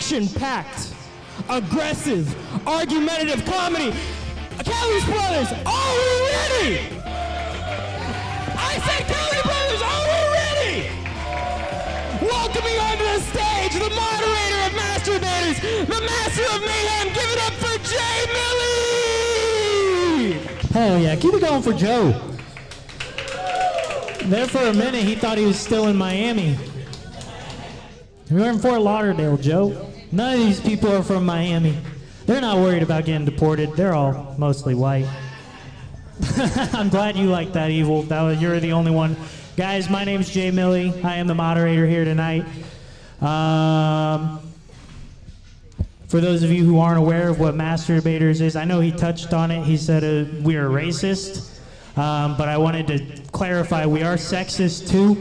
action-packed, aggressive, argumentative comedy. Kelly's Brothers, are we ready? I say Kelly Brothers, are we ready? Welcoming onto the stage, the moderator of Masturbators, the master of mayhem, give it up for Jay Millie! Hell yeah, keep it going for Joe. There for a minute, he thought he was still in Miami. We're in Fort Lauderdale, Joe. None of these people are from Miami. They're not worried about getting deported. They're all mostly white. I'm glad you like that, Evil. You're the only one. Guys, my name's Jay Millie. I am the moderator here tonight. For those of you who aren't aware of what Masturbators is, I know he touched on it. He said we are racist. But I wanted to clarify, we are sexist too.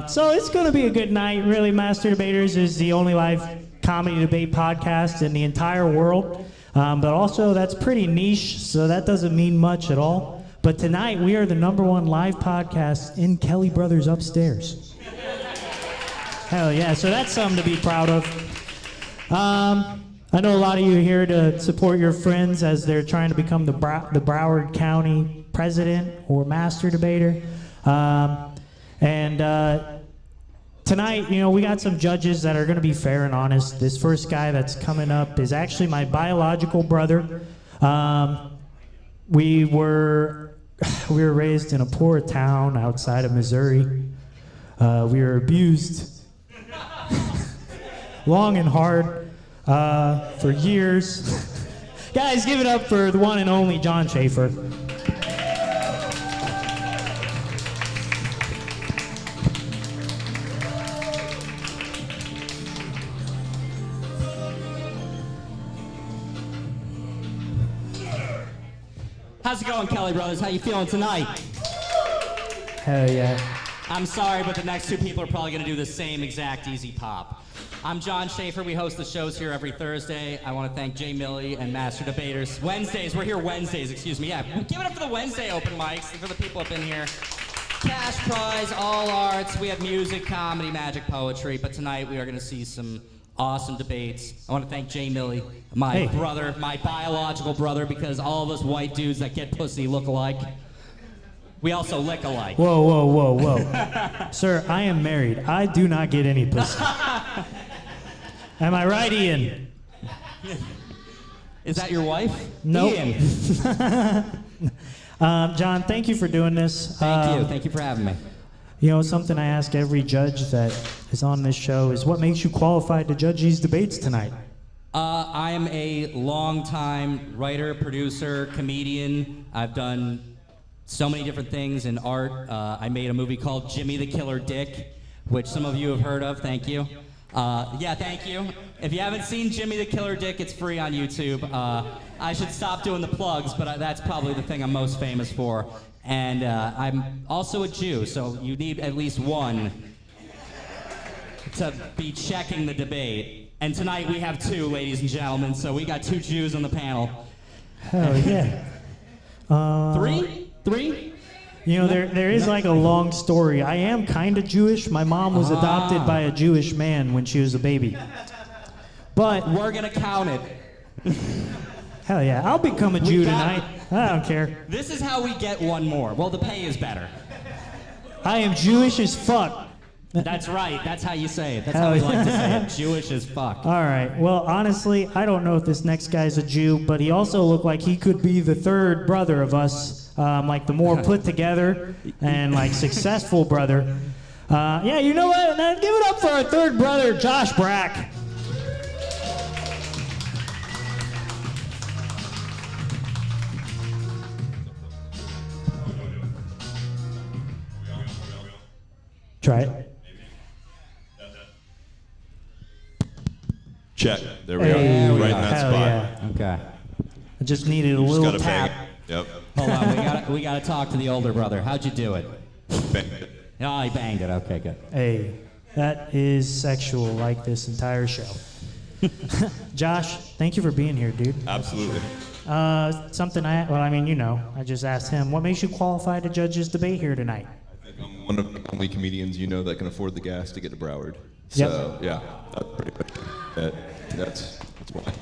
So it's going to be a good night. Really, Masturbators is the only live comedy debate podcast in the entire world. But also, that's pretty niche, so that doesn't mean much at all. But tonight, we are the #1 live podcast in Kelly Brothers upstairs. Hell yeah, so that's something to be proud of. I know a lot of you are here to support your friends as they're trying to become the Broward County president or master debater. Tonight, we got some judges that are going to be fair and honest. This first guy that's coming up is actually my biological brother. We were raised in a poor town outside of Missouri. We were abused long and hard. For years. Guys, give it up for the one and only John Schaefer. How's it going, Kelly Brothers? How you feeling tonight? Hell yeah. I'm sorry, but the next two people are probably going to do the same exact easy pop. I'm John Schaefer. We host the shows here every Thursday. I want to thank Jay Millie and Master Debaters. Wednesdays, we're here Wednesdays, excuse me. Yeah, give it up for the Wednesday open mics and for the people up in here. Cash prize, all arts. We have music, comedy, magic, poetry. But tonight we are going to see some awesome debates. I want to thank Jay Millie, my brother, my biological brother, because all of us white dudes that get pussy look alike. We also lick alike. Whoa, whoa, whoa, whoa. Sir, I am married. I do not get any pussy. Am I right, Ian? Is that your wife? Nope. Ian. John, thank you for doing this. Thank you. Thank you for having me. Something I ask every judge that is on this show is what makes you qualified to judge these debates tonight? I am a longtime writer, producer, comedian. I've done so many different things in art. I made a movie called Jimmy the Killer Dick, which some of you have heard of. Thank you. Yeah, thank you. If you haven't seen Jimmy the Killer Dick, it's free on YouTube. I should stop doing the plugs, but that's probably the thing I'm most famous for. And I'm also a Jew, so you need at least one to be checking the debate. And tonight we have two, ladies and gentlemen, so we got two Jews on the panel. Hell yeah. Three? There is like a long story. I am kind of Jewish. My mom was adopted by a Jewish man when she was a baby. But we're going to count it. Hell yeah, I'll become a Jew tonight. I don't care. This is how we get one more. Well, the pay is better. I am Jewish as fuck. That's right. That's how you say it. That's how we like to say it. Jewish as fuck. All right. Well, honestly, I don't know if this next guy's a Jew, but he also looked like he could be the third brother of us. Like the more put together and like successful brother. Yeah, you know what? Now give it up for our third brother, Josh Brak. Try it. Check. There we are. Right in that Hell spot. Yeah. Okay. I just needed a Just little gotta tap. bang it. Yep. Hold on. We gotta talk to the older brother. How'd you do it? Bang it. Oh, he banged it. Okay, good. Hey, that is sexual like this entire show. Josh, thank you for being here, dude. Absolutely. I just asked him, what makes you qualified to judge this debate here tonight? I think I'm one of the only comedians you know that can afford the gas to get to Broward. So yeah, that's pretty much it. That's why.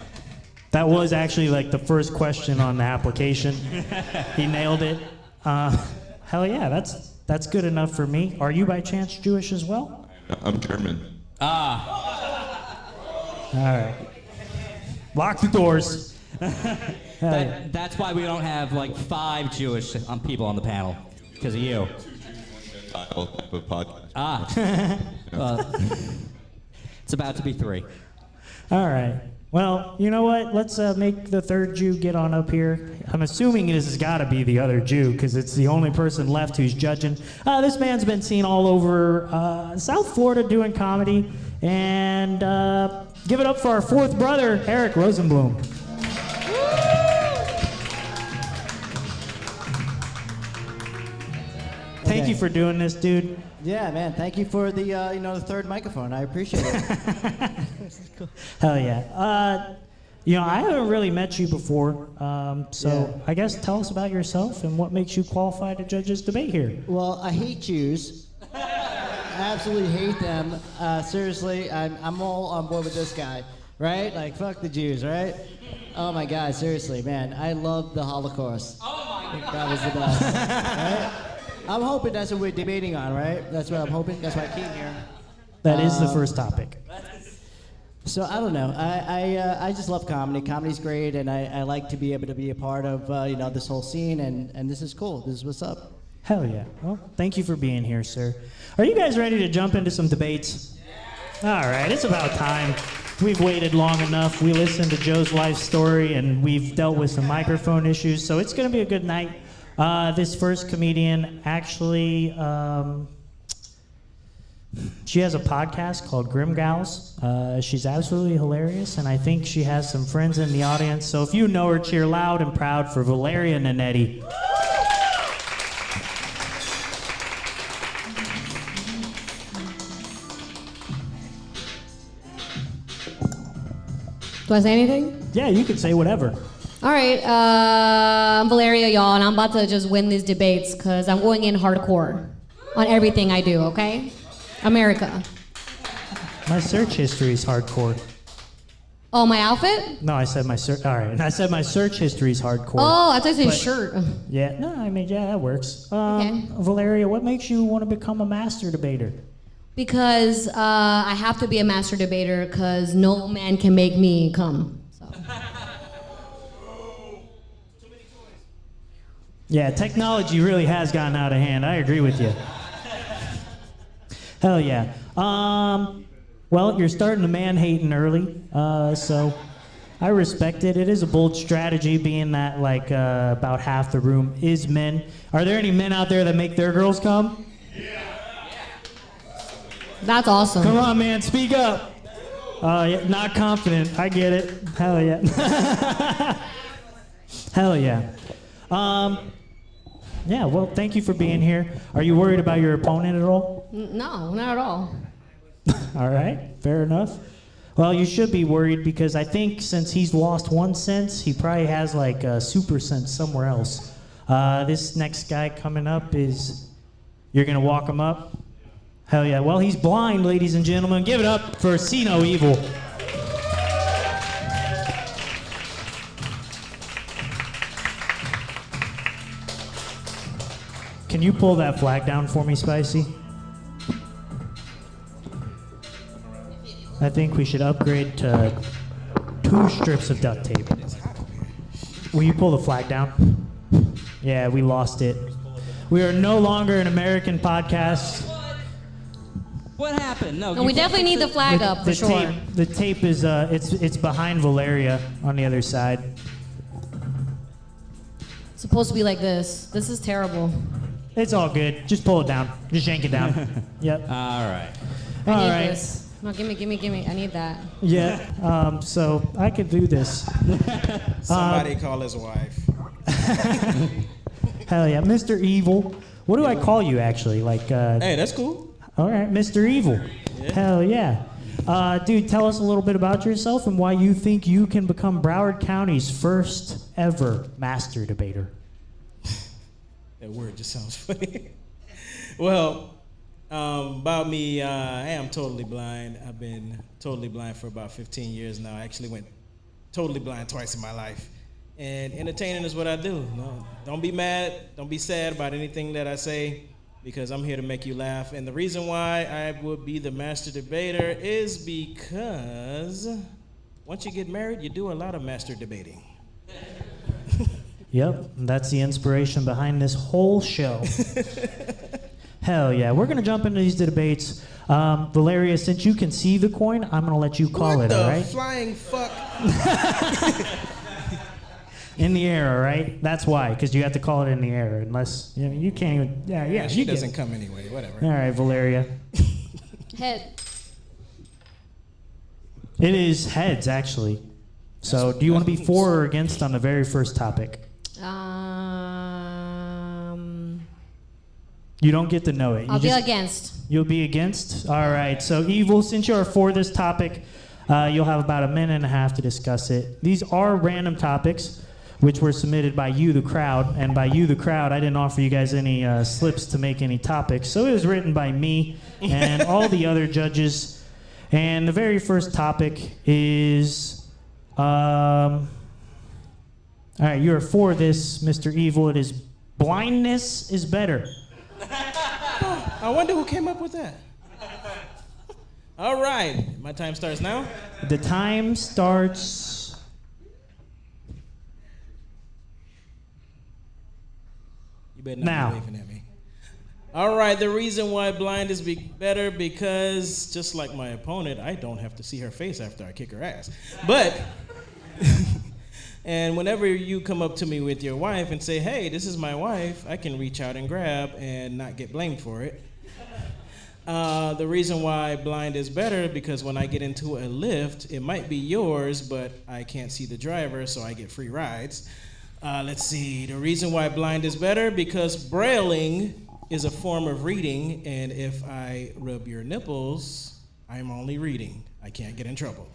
That was actually like the first question on the application. He nailed it. Hell yeah, that's good enough for me. Are you by chance Jewish as well? I'm German. All right. Lock the doors. That's why we don't have like 5 Jewish people on the panel, because of you. Style type of podcast. It's about to be 3. All right. Well, you know what? Let's make the third Jew get on up here. I'm assuming this has got to be the other Jew because it's the only person left who's judging. This man's been seen all over South Florida doing comedy. And give it up for our fourth brother, Eric Rosenblum. Thank you for doing this, dude. Yeah, man. Thank you for the the third microphone. I appreciate it. Cool. Hell yeah. I haven't really met you before, so I guess tell us about yourself and what makes you qualified to judge this debate here. Well, I hate Jews. I absolutely hate them. Seriously, I'm all on board with this guy, right? Like, fuck the Jews, right? Oh my God, seriously, man. I love the Holocaust. Oh my God. That was the best, right? I'm hoping that's what we're debating on, right? That's what I'm hoping. That's why I came here. That is the first topic. So I don't know. I just love comedy. Comedy's great, and I like to be able to be a part of this whole scene, and this is cool. This is what's up. Hell yeah. Well, thank you for being here, sir. Are you guys ready to jump into some debates? All right, it's about time. We've waited long enough. We listened to Joe's life story, and we've dealt with some microphone issues, so it's going to be a good night. This first comedian actually, she has a podcast called Grim Gals. She's absolutely hilarious, and I think she has some friends in the audience. So if you know her, cheer loud and proud for Valeria Nanetti. Do I say anything? Yeah, you can say whatever. All right, I'm Valeria, y'all, and I'm about to just win these debates because I'm going in hardcore on everything I do, okay? America. My search history is hardcore. Oh, my outfit? No, I said my search. All right, and I said my search history is hardcore. Oh, I thought you said But- shirt. Yeah, no, I mean, yeah, that works. Okay. Valeria, what makes you want to become a master debater? Because I have to be a master debater because no man can make me come. So. Yeah, technology really has gotten out of hand. I agree with you. Hell yeah. Well, you're starting the man-hating early, so I respect it. It is a bold strategy, being that about half the room is men. Are there any men out there that make their girls come? That's awesome. Come on, man, speak up. Yeah, not confident. I get it. Hell yeah. Hell yeah. Yeah, well, thank you for being here. Are you worried about your opponent at all? No, not at all. All right, fair enough. Well, you should be worried because I think since he's lost one sense, he probably has like a super sense somewhere else. This next guy coming up you're gonna walk him up? Hell yeah. Well, he's blind, ladies and gentlemen. Give it up for See No Evil. Can you pull that flag down for me, Spicy? I think we should upgrade to 2 strips of duct tape. Will you pull the flag down? Yeah, we lost it. We are no longer an American podcast. What happened? No, And we definitely need the flag up for sure. The tape is it's behind Valeria on the other side. It's supposed to be like this. This is terrible. It's all good. Just pull it down. Just yank it down. Yep. All right. I All need right. this. No, gimme. I need that. Yeah. So I could do this. Somebody call his wife. Hell yeah, Mr. Evil. What do I call you actually? Hey, that's cool. All right, Mr. Evil. Yeah. Hell yeah. Dude, tell us a little bit about yourself and why you think you can become Broward County's first ever master debater. That word just sounds funny. Well, About me, I am totally blind. I've been totally blind for about 15 years now. I actually went totally blind twice in my life. And entertaining is what I do. No, don't be mad, don't be sad about anything that I say, because I'm here to make you laugh. And the reason why I would be the master debater is because once you get married, you do a lot of master debating. Yep, that's the inspiration behind this whole show. Hell yeah, we're gonna jump into these debates. Valeria, since you can see the coin, I'm gonna let you call What it, the all right? flying fuck? In the air, all right? That's why, because you have to call it in the air, unless, you can't even, yeah, She you get doesn't it. come anyway, whatever. All right, Valeria. Head. It is heads, actually. So do you want to be for or against on the very first topic? You don't get to know it. I'll be against. You'll be against? All right. So, Evil, since you're for this topic, you'll have about a minute and a half to discuss it. These are random topics, which were submitted by you, the crowd. And by you, the crowd, I didn't offer you guys any slips to make any topics. So it was written by me and all the other judges. And the very first topic is... all right, you're for this, Mr. Evil. It is blindness is better. I wonder who came up with that. All right, my time starts now. The time starts... You better not now. be waving at me. All right, the reason why blind is better because, just like my opponent, I don't have to see her face after I kick her ass. But... And whenever you come up to me with your wife and say, hey, this is my wife, I can reach out and grab and not get blamed for it. The reason why blind is better because when I get into a lift, it might be yours, but I can't see the driver, so I get free rides. Let's see. The reason why blind is better because brailing is a form of reading, and if I rub your nipples, I'm only reading. I can't get in trouble.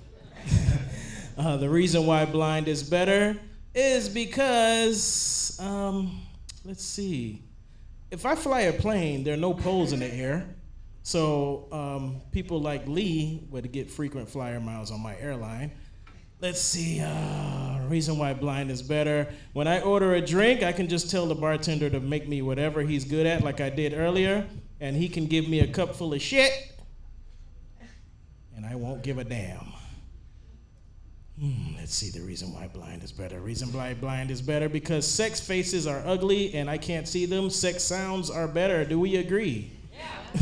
The reason why blind is better is because, let's see. If I fly a plane, there are no poles in the air. So people like Lee would get frequent flyer miles on my airline. Let's see, reason why blind is better. When I order a drink, I can just tell the bartender to make me whatever he's good at, like I did earlier, and he can give me a cup full of shit, and I won't give a damn. Let's see the reason why blind is better. Reason why blind is better because sex faces are ugly and I can't see them. Sex sounds are better. Do we agree? Yeah.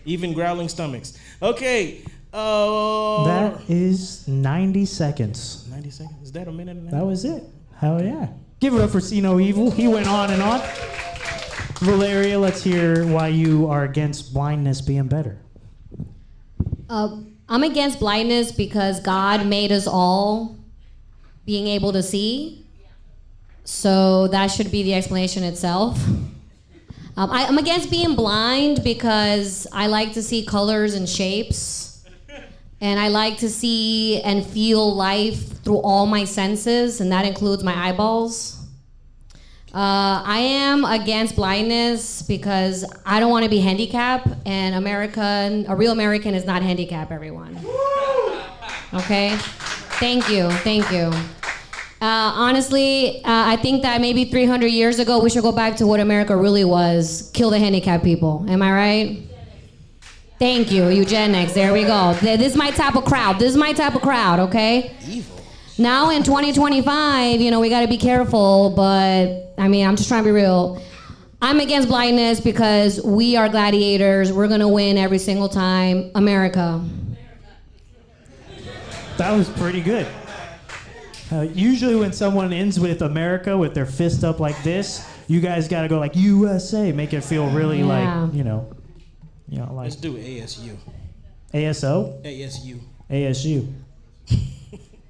Even growling stomachs. Okay. That is 90 seconds. 90 seconds? Is that a minute and a half? That was it. Hell yeah. Give it up for See No Evil. He went on and on. Valeria, let's hear why you are against blindness being better. I'm against blindness because God made us all being able to see. So that should be the explanation itself. I'm against being blind because I like to see colors and shapes. And I like to see and feel life through all my senses, and that includes my eyeballs. I am against blindness because I don't want to be handicapped, and a real American is not handicapped, everyone. Okay? Thank you. Honestly, I think that maybe 300 years ago, we should go back to what America really was. Kill the handicapped people. Am I right? Thank you, eugenics. There we go. This is my type of crowd, okay? Evil. Now in 2025, we got to be careful, but I'm just trying to be real. I'm against blindness because we are gladiators. We're going to win every single time. America. That was pretty good. Usually when someone ends with America with their fist up like this, you guys got to go like USA, make it feel really like, like. Let's do ASU. ASO? ASU. ASU.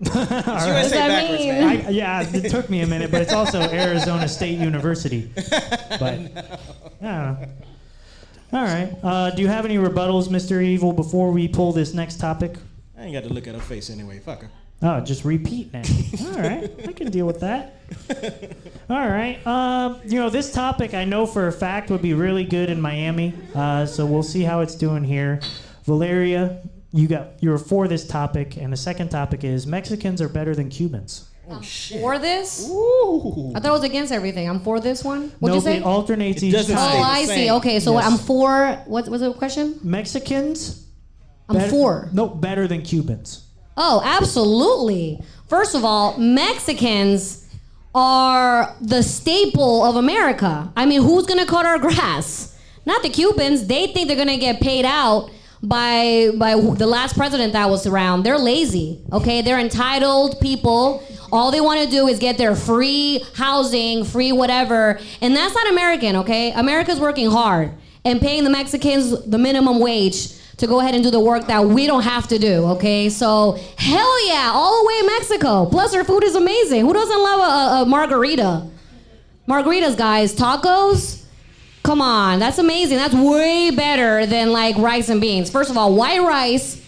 It's All right. USA backwards, man. Yeah, it took me a minute, but it's also Arizona State University. But, I don't know. All right. Do you have any rebuttals, Mr. Evil, before we pull this next topic? I ain't got to look at her face anyway. Fuck her. Oh, just repeat now. All right, I can deal with that. All right. This topic I know for a fact would be really good in Miami. So we'll see how it's doing here. Valeria, you're for this topic, and the second topic is Mexicans are better than Cubans. Oh, shit. For this? Ooh. I thought it was against everything. I'm for this one. What'd you say? It alternates each doesn't time. stay Oh, the I same. see. Okay, so Yes. I'm for. What was the question? Mexicans. I'm for. No, better than Cubans. Oh, absolutely. First of all, Mexicans are the staple of America. I mean, who's gonna cut our grass? Not the Cubans. They think they're gonna get paid out by the last president that was around. They're lazy, okay? They're entitled people. All they want to do is get their free housing, free whatever, and that's not American, okay? America's working hard and paying the Mexicans the minimum wage to go ahead and do the work that we don't have to do, okay? So, hell yeah, all the way in Mexico. Plus, their food is amazing. Who doesn't love a margarita? Margaritas, guys. Tacos? Come on, that's amazing. That's way better than like rice and beans. First of all, white rice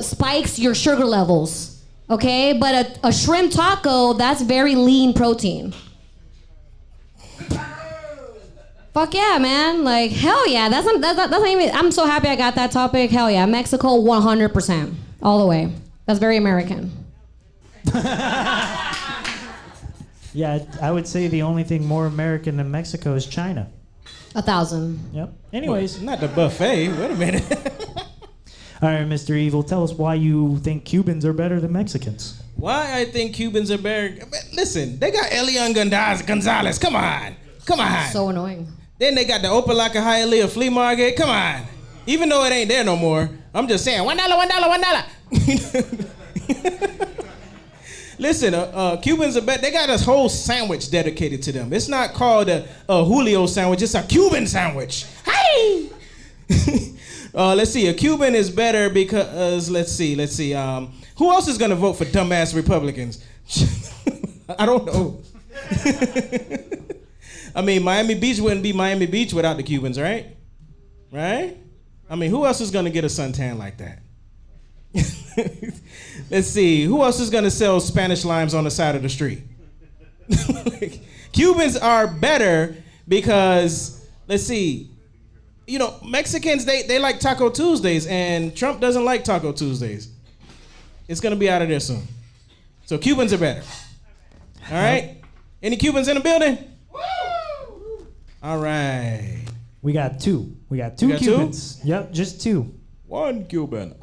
spikes your sugar levels, okay? But a shrimp taco, that's very lean protein. Fuck yeah, man. Like, hell yeah. That's not even, I'm so happy I got that topic. Hell yeah. Mexico, 100%. All the way. That's very American. Yeah, I would say the only thing more American than Mexico is China. 1,000. Yep. Anyways. Not the buffet. Wait a minute. All right, Mr. Evil, tell us why you think Cubans are better than Mexicans. Why I think Cubans are better? Listen, they got Elian Gonzalez. Come on. So annoying. Then they got the Opelika Hialeah Flea Market. Come on. Even though it ain't there no more, I'm just saying, $1. Listen, Cubans are better. They got a whole sandwich dedicated to them. It's not called a Julio sandwich. It's a Cuban sandwich. Hey! Let's see. A Cuban is better because, let's see. Who else is going to vote for dumbass Republicans? I don't know. I mean, Miami Beach wouldn't be Miami Beach without the Cubans, right? Right? I mean, who else is going to get a suntan like that? Let's see. Who else is going to sell Spanish limes on the side of the street? Cubans are better because, let's see, Mexicans, they like Taco Tuesdays, and Trump doesn't like Taco Tuesdays. It's going to be out of there soon. So Cubans are better. All right? Any Cubans in the building? All right. We got two. We got two Cubans. Two? Yep, just two. One Cuban.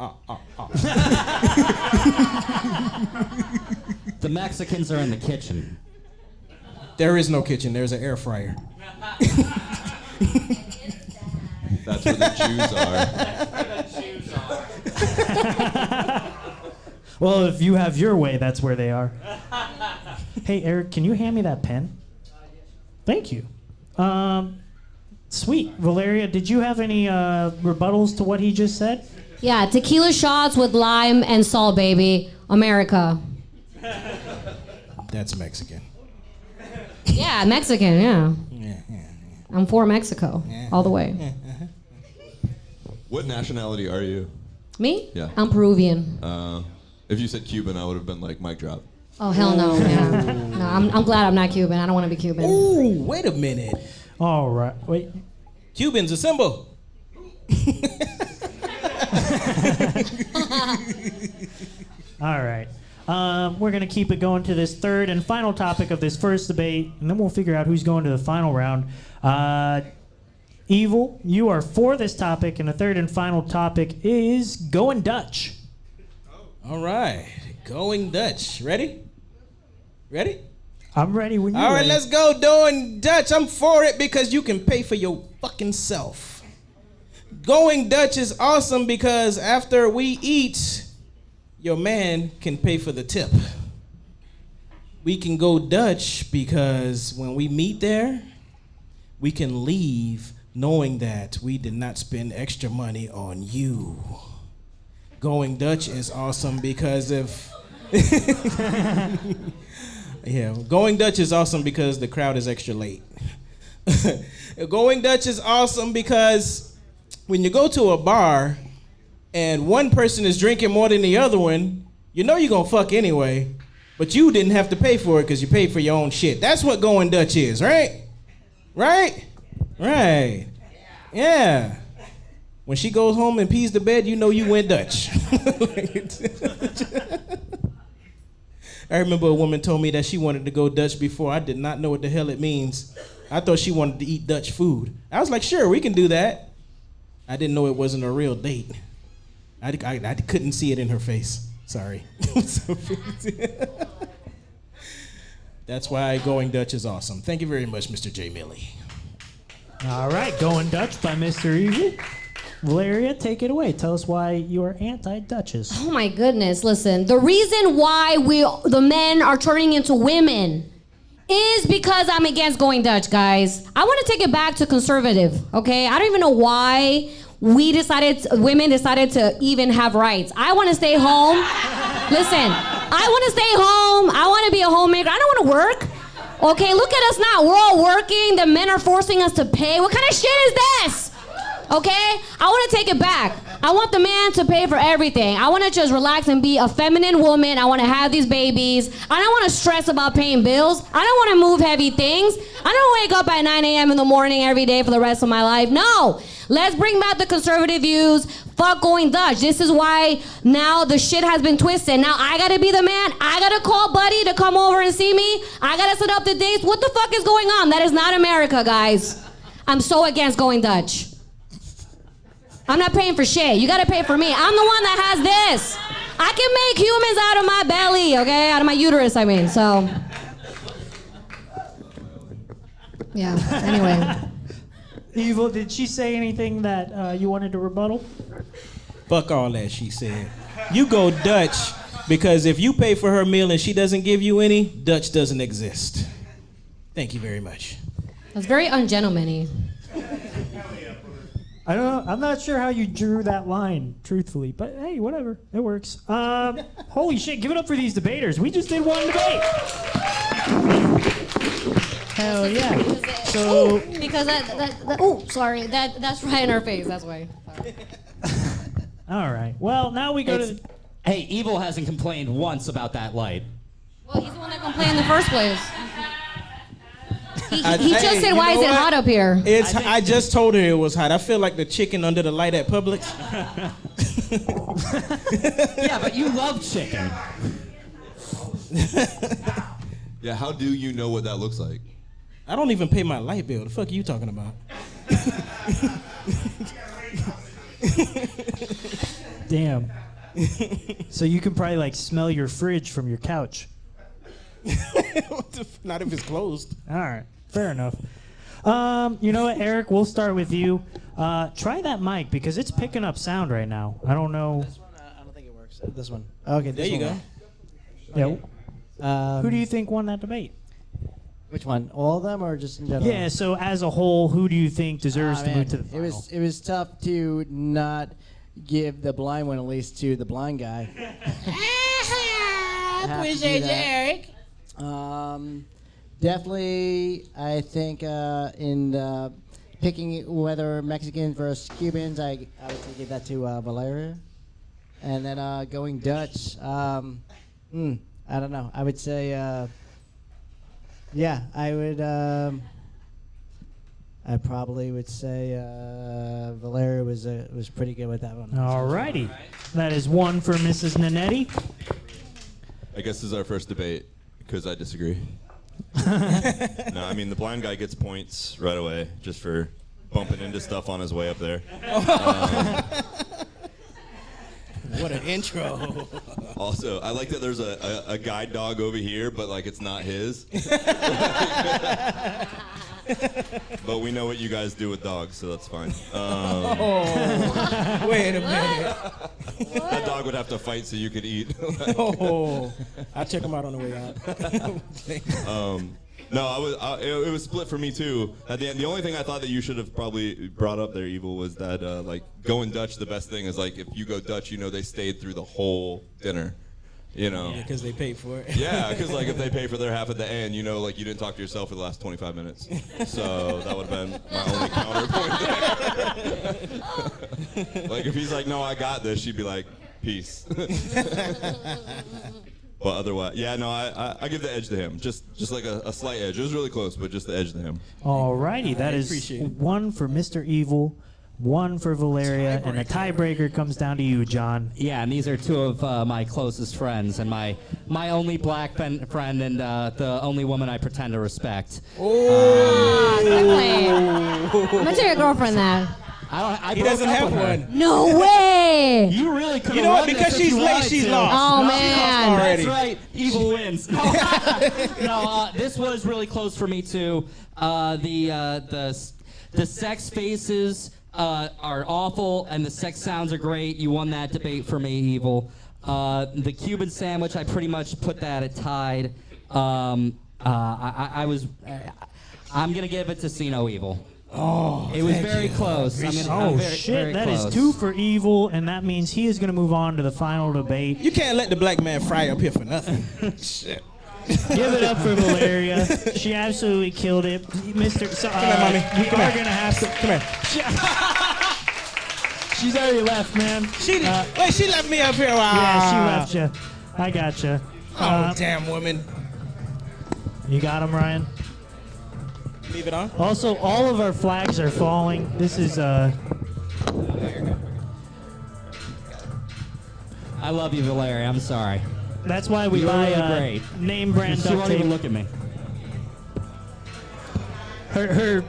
The Mexicans are in the kitchen. There is no kitchen. There's an air fryer. That's where the Jews are. Well, if you have your way, that's where they are. Hey, Eric, can you hand me that pen? Thank you. Sweet. Valeria, did you have any rebuttals to what he just said? Yeah, tequila shots with lime and salt, baby. America. That's Mexican. Yeah, Mexican, yeah. Yeah. I'm for Mexico, all the way. What nationality are you? Me? Yeah. I'm Peruvian. If you said Cuban, I would have been like, mic drop. Oh, hell no. Yeah. No, I'm glad I'm not Cuban. I don't want to be Cuban. Ooh, wait a minute. All right. Wait. Cubans assemble. All right. We're going to keep it going to this third and final topic of this first debate, and then we'll figure out who's going to the final round. Evil, you are for this topic, and the third and final topic is Going Dutch. All right. Going Dutch. Ready? I'm ready when you're All right, ready. let's go Going Dutch. I'm for it because you can pay for your fucking self. Going Dutch is awesome because after we eat, your man can pay for the tip. We can go Dutch because when we meet there, we can leave knowing that we did not spend extra money on you. Going Dutch is awesome because Going Dutch is awesome because the crowd is extra late. Going Dutch is awesome because when you go to a bar and one person is drinking more than the other one, You know you're gonna fuck anyway, but you didn't have to pay for it because you paid for your own shit. That's what going Dutch is, right? Right? Right. Yeah. When she goes home and pees the bed, you know you went Dutch. I remember a woman told me that she wanted to go Dutch before. I did not know what the hell it means. I thought she wanted to eat Dutch food. I was like, sure, we can do that. I didn't know it wasn't a real date. I couldn't see it in her face. Sorry. That's why Going Dutch is awesome. Thank you very much, Mr. J. Millie. All right, Going Dutch by Mr. Evil. Valeria, take it away. Tell us why you are anti-Dutches. Oh my goodness, listen. The reason why the men are turning into women is because I'm against going Dutch, guys. I want to take it back to conservative, okay? I don't even know why women decided to even have rights. I want to stay home. Listen, I want to stay home. I want to be a homemaker. I don't want to work. Okay, look at us now. We're all working. The men are forcing us to pay. What kind of shit is this? Okay? I want to take it back. I want the man to pay for everything. I want to just relax and be a feminine woman. I want to have these babies. I don't want to stress about paying bills. I don't want to move heavy things. I don't wake up at 9 a.m. in the morning every day for the rest of my life. No. Let's bring back the conservative views. Fuck going Dutch. This is why now the shit has been twisted. Now I gotta be the man. I gotta call Buddy to come over and see me. I gotta set up the dates. What the fuck is going on? That is not America, guys. I'm so against going Dutch. I'm not paying for shit. You gotta pay for me. I'm the one that has this. I can make humans out of my belly, okay? Out of my uterus, I mean, so. Yeah, anyway. Evil, did she say anything that you wanted to rebuttal? Fuck all that, she said. You go Dutch because if you pay for her meal and she doesn't give you any, Dutch doesn't exist. Thank you very much. That's very ungentleman-y. I don't know. I'm not sure how you drew that line, truthfully, but hey, whatever. It works. Holy shit, give it up for these debaters. We just did one debate. Hell yeah. So Because sorry, that's right in our face, that's why. Sorry. all right. Well, now we go to Hey, Evil hasn't complained once about that light. Well, he's the one that complained in the first place. He just said, why is it hot up here? I just told her it was hot. I feel like the chicken under the light at Publix. Yeah, but you love chicken. Yeah, how do you know what that looks like? I don't even pay my light bill. The fuck are you talking about? damn. So you can probably like smell your fridge from your couch. Not if it's closed. All right, fair enough. You know what, Eric? We'll start with you. Try that mic because it's picking up sound right now. I don't know. This one, I don't think it works. This one. Okay, There you go. Yeah. Who do you think won that debate? Which one? All of them or just in general? Yeah. So as a whole, who do you think deserves to Man, move to the final? It was tough to not give the blind one at least to the blind guy. Appreciate you, Eric. Definitely, I think in picking whether Mexicans versus Cubans, I would say give that to Valeria. And then going Dutch, I don't know. I would say, yeah, I would. I probably would say Valeria was pretty good with that one. All righty. That is one for Mrs. Nanetti. I guess this is our first debate because I disagree. No, I mean the blind guy gets points right away just for bumping into stuff on his way up there. What an intro. Also, I like that there's a guide dog over here, but like it's not his. But we know what you guys do with dogs, so that's fine. Wait a minute. That dog would have to fight so you could eat. I'll check them out on the way out. No, it was split for me too. At the end, the only thing I thought that you should have probably brought up there, Evil, was that like going Dutch. The best thing is like if you go Dutch, you know they stayed through the whole dinner. You know. Because they paid for it. Yeah, because like if they pay for their half at the end, you know, like you didn't talk to yourself for the last 25 minutes. So that would have been my only counterpoint there. Like if he's like, no, I got this, she'd be like, Peace. But otherwise, yeah, no, I give the edge to him. Just like a slight edge. It was really close, but just the edge to him. Alrighty, that is appreciate it. 1 for Mr. Evil, 1 for Valeria, and the tiebreaker comes down to you, John. Yeah, and these are 2 of my closest friends, and my only black friend, and the only woman I pretend to respect. Quickly. I'm gonna tell your girlfriend that. I He broke doesn't up have with her. one. No way. You really could. You know what? Because she's late, she's lost. Oh, She's lost man. already. That's right. Evil wins. No, this was really close for me too. The sex faces are awful, and the sex sounds are great. You won that debate for me, Evil. The Cuban sandwich, I pretty much put that at tied. I'm gonna give it to See No Evil. Oh, It was very close. I'm Oh very, shit, very that is close. 2 for Evil, and that means he is going to move on to the final debate. You can't let the black man fry up here for nothing. Shit. Give it up for Valeria. She absolutely killed it. Mr. So, Come here, mommy. We Come are here. going to have to... Come here. She's already left, man. Wait, she left me up here. Wow. Yeah, she left you. I got you. Oh, damn woman. You got him, Ryan? Leave it on. Also, all of our flags are falling. This is, I love you, Valeria. I'm sorry. that's why we You were buy really great. name brand She duct won't tape. even look at me. Her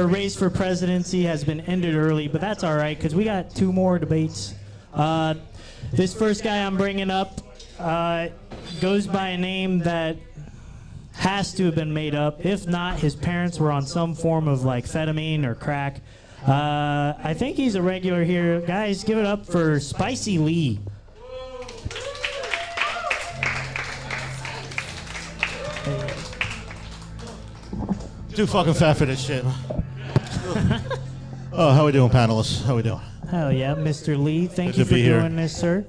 race for presidency has been ended early, but that's all right because we got 2 more debates. This first guy I'm bringing up goes by a name that has to have been made up. If not, his parents were on some form of like amphetamine or crack. I think he's a regular here. Guys, give it up for Spicy Lee. Too fucking fat for this shit. Oh, how we doing, panelists? How we doing? Hell yeah, Mr. Lee. Thank Good you to for be here. doing this, sir.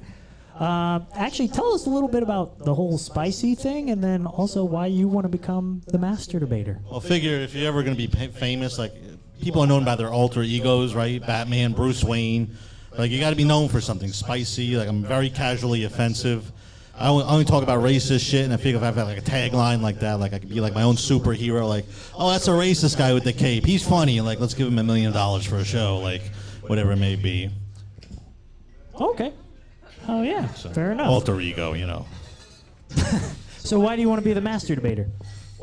Actually, tell us a little bit about the whole spicy thing, and then also why you want to become the master debater. Well, figure if you're ever going to be famous, like people are known by their alter egos, right? Batman, Bruce Wayne. Like you got to be known for something spicy. Like I'm very casually offensive. I only talk about racist shit, and I figure if I have like a tagline like that, like I could be like my own superhero. Like, oh, that's a racist guy with the cape. He's funny. Like, let's give him $1 million for a show. Like, whatever it may be. Okay. Oh yeah, fair enough. Alter ego, you know. So why do you want to be the master debater?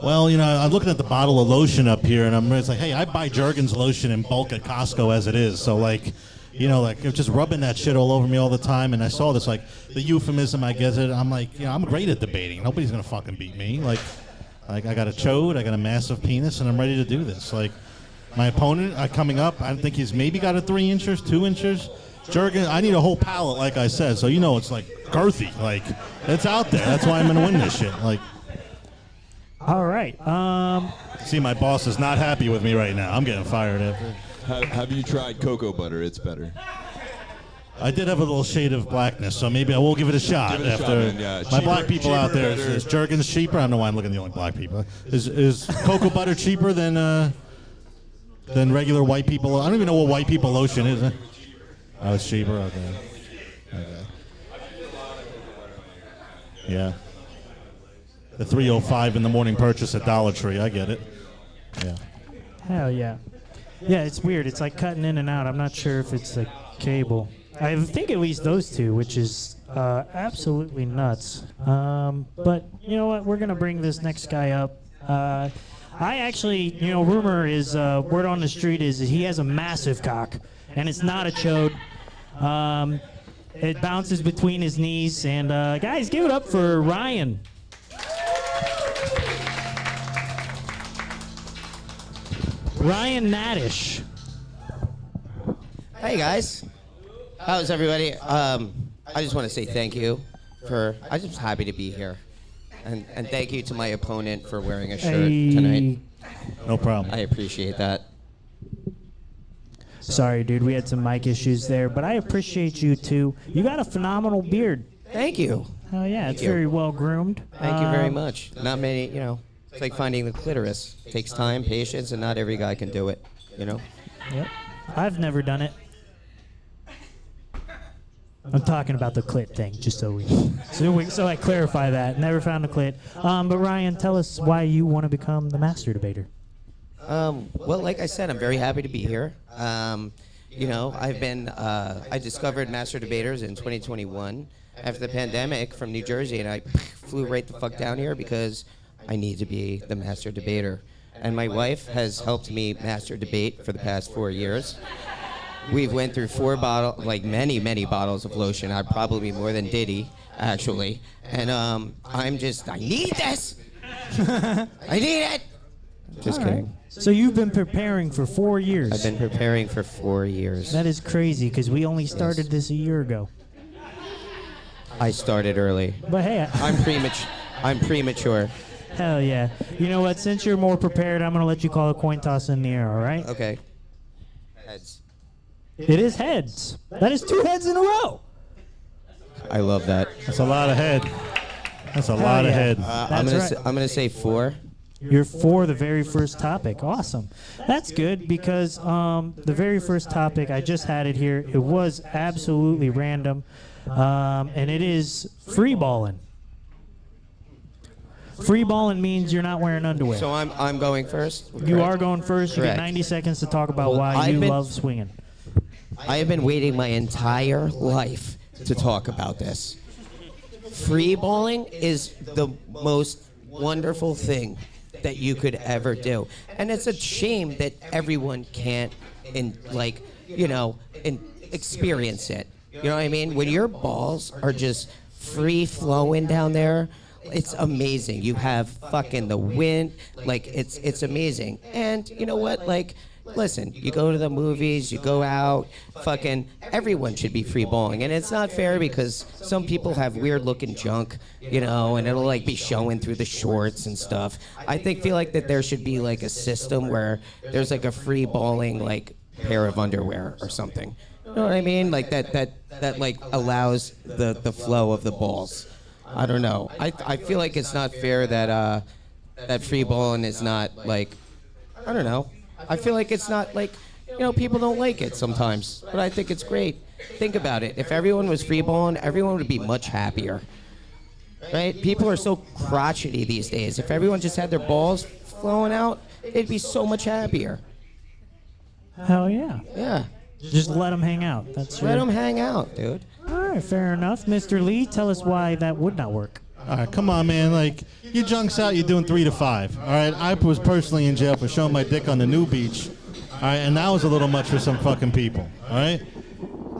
Well, you know, I'm looking at the bottle of lotion up here, and it's like, hey, I buy Jergens lotion in bulk at Costco as it is. So, like, you know, like, it's just rubbing that shit all over me all the time. And I saw this, like, the euphemism, I guess it. I'm like, you know, I'm great at debating. Nobody's going to fucking beat me. Like, I got a chode, I got a massive penis, and I'm ready to do this. Like, my opponent coming up, I think he's maybe got a 3 inches, 2 inches. Jergens, I need a whole pallet, like I said. So, you know, it's like girthy. Like, it's out there. That's why I'm going to win this shit. Like, All right. see, my boss is not happy with me right now. I'm getting fired after. Have you tried cocoa butter? It's better. I did have a little shade of blackness, so maybe I will give it a shot. Give it a shot, after man, yeah. my Cheaper- black people out cheaper, there, better. is Jergens cheaper? I don't know why I'm looking at the only black people. Is cocoa butter cheaper than regular white people? I don't even know what white people lotion is. Oh, it's cheaper. Okay. Yeah. The 305 in the morning purchase at Dollar Tree. I get it. Yeah. Hell yeah. Yeah, it's weird. It's like cutting in and out. I'm not sure if it's like cable. I think at least those two, which is absolutely nuts. But you know what? We're gonna bring this next guy up. I actually, you know, rumor is word on the street is he has a massive cock, and it's not a chode. It bounces between his knees, and guys, give it up for Ryan. Ryan Nadish. Hey guys, how's everybody? I just want to say thank you I'm just happy to be here, and thank you to my opponent for wearing a shirt tonight. No problem. I appreciate that. Sorry, dude, we had some mic issues there, but I appreciate you too. You got a phenomenal beard. Thank you. Oh yeah, it's you. very well groomed. Thank you very much. Not many, you know, it's like finding the clitoris. It takes time, patience, and not every guy can do it, you know? Yep. I've never done it. I'm talking about the clit thing, just so I clarify that. Never found the clit. But Ryan, tell us why you want to become the master debater. Well, like I said, I'm very happy to be here. You know, I discovered Master Debaters in 2021 after the pandemic from New Jersey, and I flew right the fuck down here because I need to be the master debater. And my wife has helped me master debate for the past 4 years. We've went through many bottles of lotion. I probably more than Diddy, actually. And I need this. I need it. Just kidding. So you've been preparing for 4 years. I've been preparing for 4 years. That is crazy because we only started this a year ago. I started early. But hey, I'm premature. Hell yeah. You know what? Since you're more prepared, I'm going to let you call a coin toss in the air, all right? Okay. Heads. It is heads. That is 2 heads in a row. I love that. That's a lot of head. That's a lot of head. I'm gonna say 4. You're for the very first topic. Awesome. That's good because the very first topic, I just had it here. It was absolutely random, and it is free balling. Free balling means you're not wearing underwear. So I'm going first? You are going first. You get 90 seconds to talk about why you love swinging. I have been waiting my entire life to talk about this. Free balling is the most wonderful thing that you could ever do. And it's a shame that everyone can't experience it. You know what I mean? When your balls are just free flowing down there, it's amazing. You have fucking the wind, it's amazing. And you know what? Listen, you go to the movies, you go out, fucking everyone should be free balling. And it's not fair because some people have weird looking junk, and it'll be showing through the shorts and stuff. I feel like that there should be a system where there's a free balling pair of underwear or something. You know what I mean? That allows the flow of the balls. I don't know. I feel like it's not fair that that free balling is not I don't know. I feel like it's not people don't like it sometimes, but I think it's great. Think about it. If everyone was free balling, everyone would be much happier. Right? People are so crotchety these days. If everyone just had their balls flowing out, they'd be so much happier. Hell yeah. Yeah. Just let them hang out. Let them hang out, dude. All right, fair enough. Mr. Lee, tell us why that would not work. All right, come on, man. Your junk's out, you're doing 3 to 5. All right, I was personally in jail for showing my dick on the new beach. All right, and that was a little much for some fucking people. All right?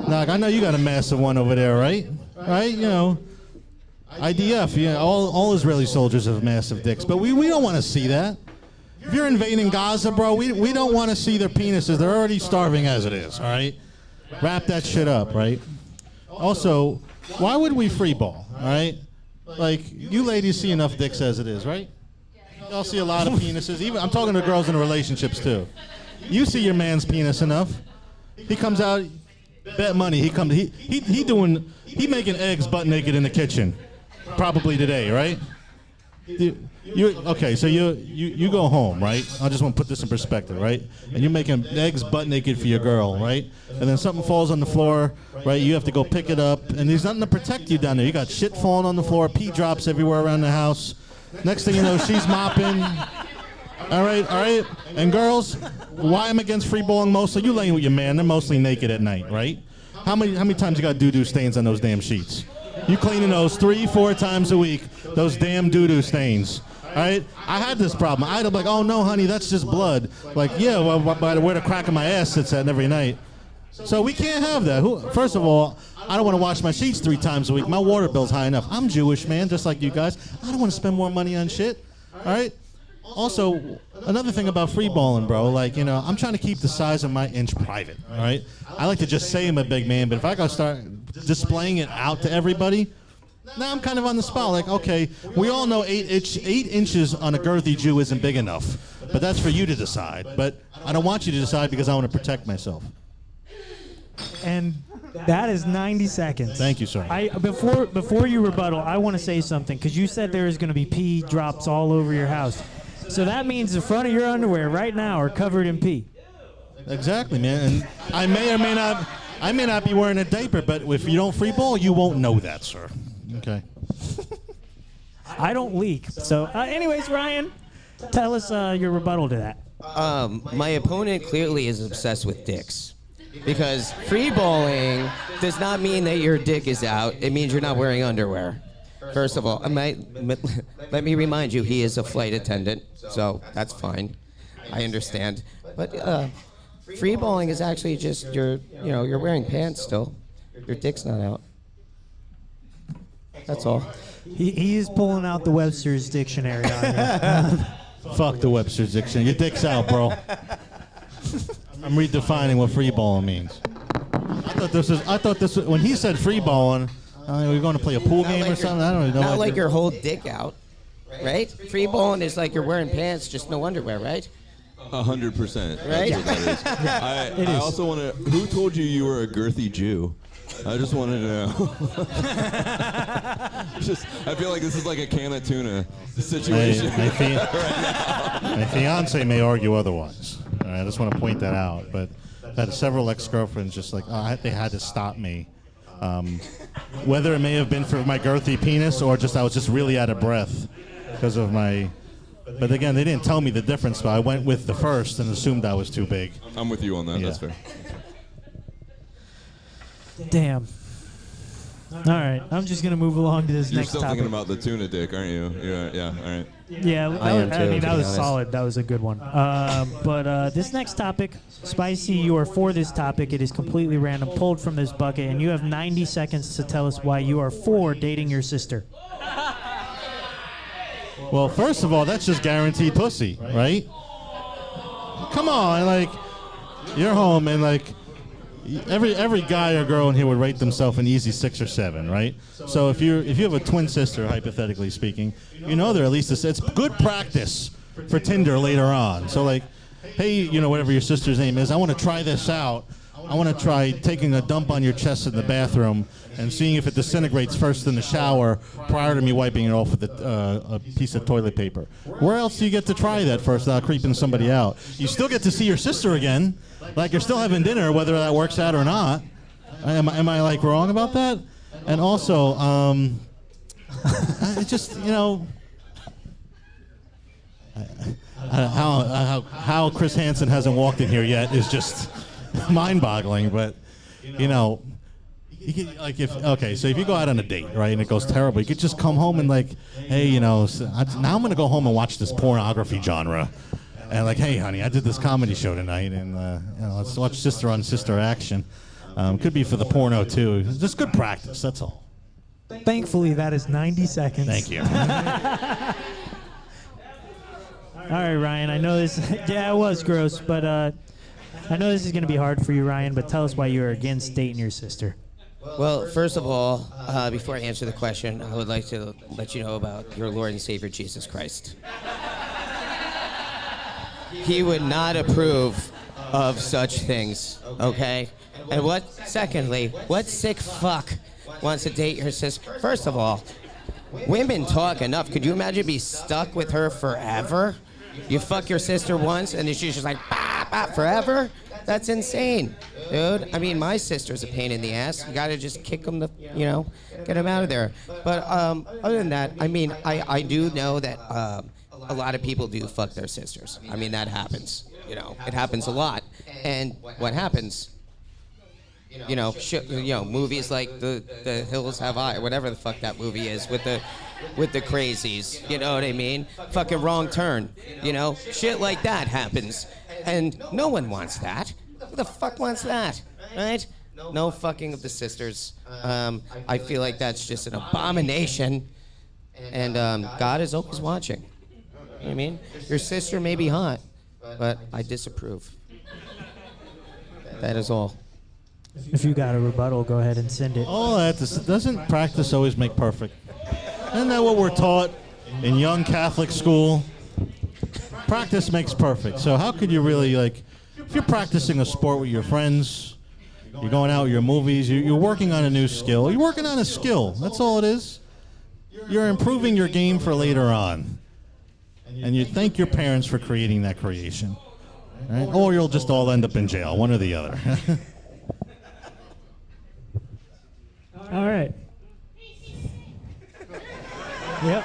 Now, I know you got a massive one over there, right? Right? IDF, all Israeli soldiers have massive dicks. But we don't want to see that. If you're invading Gaza, bro, we don't want to see their penises. They're already starving as it is, all right? Wrap that shit up, right? Also, why would we free ball, all right? You ladies see enough dicks as it is, right? Y'all see a lot of penises. Even I'm talking to girls in relationships, too. You see your man's penis enough. He comes out, bet money, he making eggs butt naked in the kitchen. Probably today, right? Okay, so you go home, right? I just want to put this in perspective, right? And you're making eggs butt naked for your girl, right? And then something falls on the floor, right? You have to go pick it up, and there's nothing to protect you down there. You got shit falling on the floor, pee drops everywhere around the house. Next thing you know, she's mopping. All right. And girls, why I'm against free balling mostly? You laying with your man, they're mostly naked at night, right? How many times you got doo-doo stains on those damn sheets? You cleaning those 3-4 times a week, those damn doo-doo stains. All right? I had this problem. I'd be like, oh, no, honey, that's just blood. Yeah, well, by where the crack of my ass sits at every night. So we can't have that. First of all, I don't want to wash my sheets 3 times a week. My water bill's high enough. I'm Jewish, man, just like you guys. I don't want to spend more money on shit. All right? Also, another thing about free balling, bro, I'm trying to keep the size of my inch private, all right? I like to just say I'm a big man, but if I gotta start displaying it out to everybody, now I'm kind of on the spot. Okay, we all know 8 inches on a girthy Jew isn't big enough, but that's for you to decide. But I don't want you to decide because I want to protect myself. And that is 90 seconds. Thank you, sir. Before you rebuttal, I want to say something because you said there is going to be pee drops all over your house. So that means the front of your underwear right now are covered in pee. Exactly, man. And I may or may I may not be wearing a diaper, but if you don't free ball, you won't know that, sir. Okay. I don't leak. So, anyways, Ryan, tell us your rebuttal to that. My opponent clearly is obsessed with dicks. Because free balling does not mean that your dick is out. It means you're not wearing underwear. First of all, let me remind you, he is a flight attendant, so that's fine. I understand. But free balling is actually just you're wearing pants still. Your dick's not out. That's all. He is pulling out the Webster's dictionary on you. Fuck the Webster's dictionary. Your dick's out, bro. I'm redefining what free balling means. I thought this was when he said free balling. We're going to play a pool game or something. I don't even know. Not like your whole dick out, right? Free balling is like you're wearing pants, just no underwear, right? 100%. Right? That's what that is. I also want to. Who told you were a girthy Jew? I just wanted to know. I feel like this is like a can of tuna situation. My fiance may argue otherwise. I just want to point that out. But I've had several ex-girlfriends just like, they had to stop me. Whether it may have been for my girthy penis or just I was just really out of breath because of my. But again, they didn't tell me the difference. But I went with the first and assumed I was too big. I'm with you on that. Yeah. That's fair. Damn. All right, I'm just gonna move along to this You're next still topic. thinking about the tuna dick, aren't you? Yeah. All right. Yeah, that was solid. That was a good one. But this next topic, Spicy, you are for this topic. It is completely random, pulled from this bucket, and you have 90 seconds to tell us why you are for dating your sister. Well, first of all, that's just guaranteed pussy, right? Come on, like, you're home and like. Every guy or girl in here would rate themselves an easy 6 or 7, right? So if you have a twin sister, hypothetically speaking, they're at least it's good practice for Tinder later on. So like, hey, whatever your sister's name is, I want to try this out. I want to try taking a dump on your chest in the bathroom and seeing if it disintegrates first in the shower prior to me wiping it off with a piece of toilet paper. Where else do you get to try that first without creeping somebody out? You still get to see your sister again. Like you're still having dinner, whether that works out or not. Am I like wrong about that? And also, it just how Chris Hansen hasn't walked in here yet is just mind-boggling. But you can, like so if you go out on a date, right, and it goes terrible, you could just come home and like, hey, now I'm gonna go home and watch this pornography genre. And like, hey, honey, I did this comedy show tonight, and let's watch sister on sister action. Could be for the porno too. Just good practice. That's all. Thankfully, that is 90 seconds. Thank you. All right, Ryan. I know this. Yeah, it was gross, but I know this is gonna be hard for you, Ryan. But tell us why you are against dating your sister. Well, first of all, before I answer the question, I would like to let you know about your Lord and Savior Jesus Christ. He would not approve of such things, okay? And secondly, what sick fuck wants to date your sister? First of all, women talk enough. Could you imagine being stuck with her forever? You fuck your sister once, and then she's just like, bah, bah, forever? That's insane, dude. I mean, my sister's a pain in the ass. You gotta just kick them get them out of there. But other than that, I mean, I do know that a lot of people do fuck their sisters. I mean, that happens. It happens a lot. And what happens? Movies like the Hills Have Eyes, whatever the fuck that movie is, with the crazies. You know what I mean? Fucking Wrong Turn. Shit like that happens, and no one wants that. Who the fuck wants that, right? No fucking of the sisters. I feel like that's just an abomination, and God is always watching. You know what I mean? Your sister may be hot, but I disapprove. That is all. If you got a rebuttal, go ahead and send it. Oh, doesn't practice always make perfect? Isn't that what we're taught in young Catholic school? Practice makes perfect. So how could you really, like, if you're practicing a sport with your friends, you're going out with your movies, you're working on a new skill. You're working on a skill. That's all it is. You're improving your game for later on. And you thank your parents for creating that creation. Right? Or you'll just all end up in jail, one or the other. All right. Yep.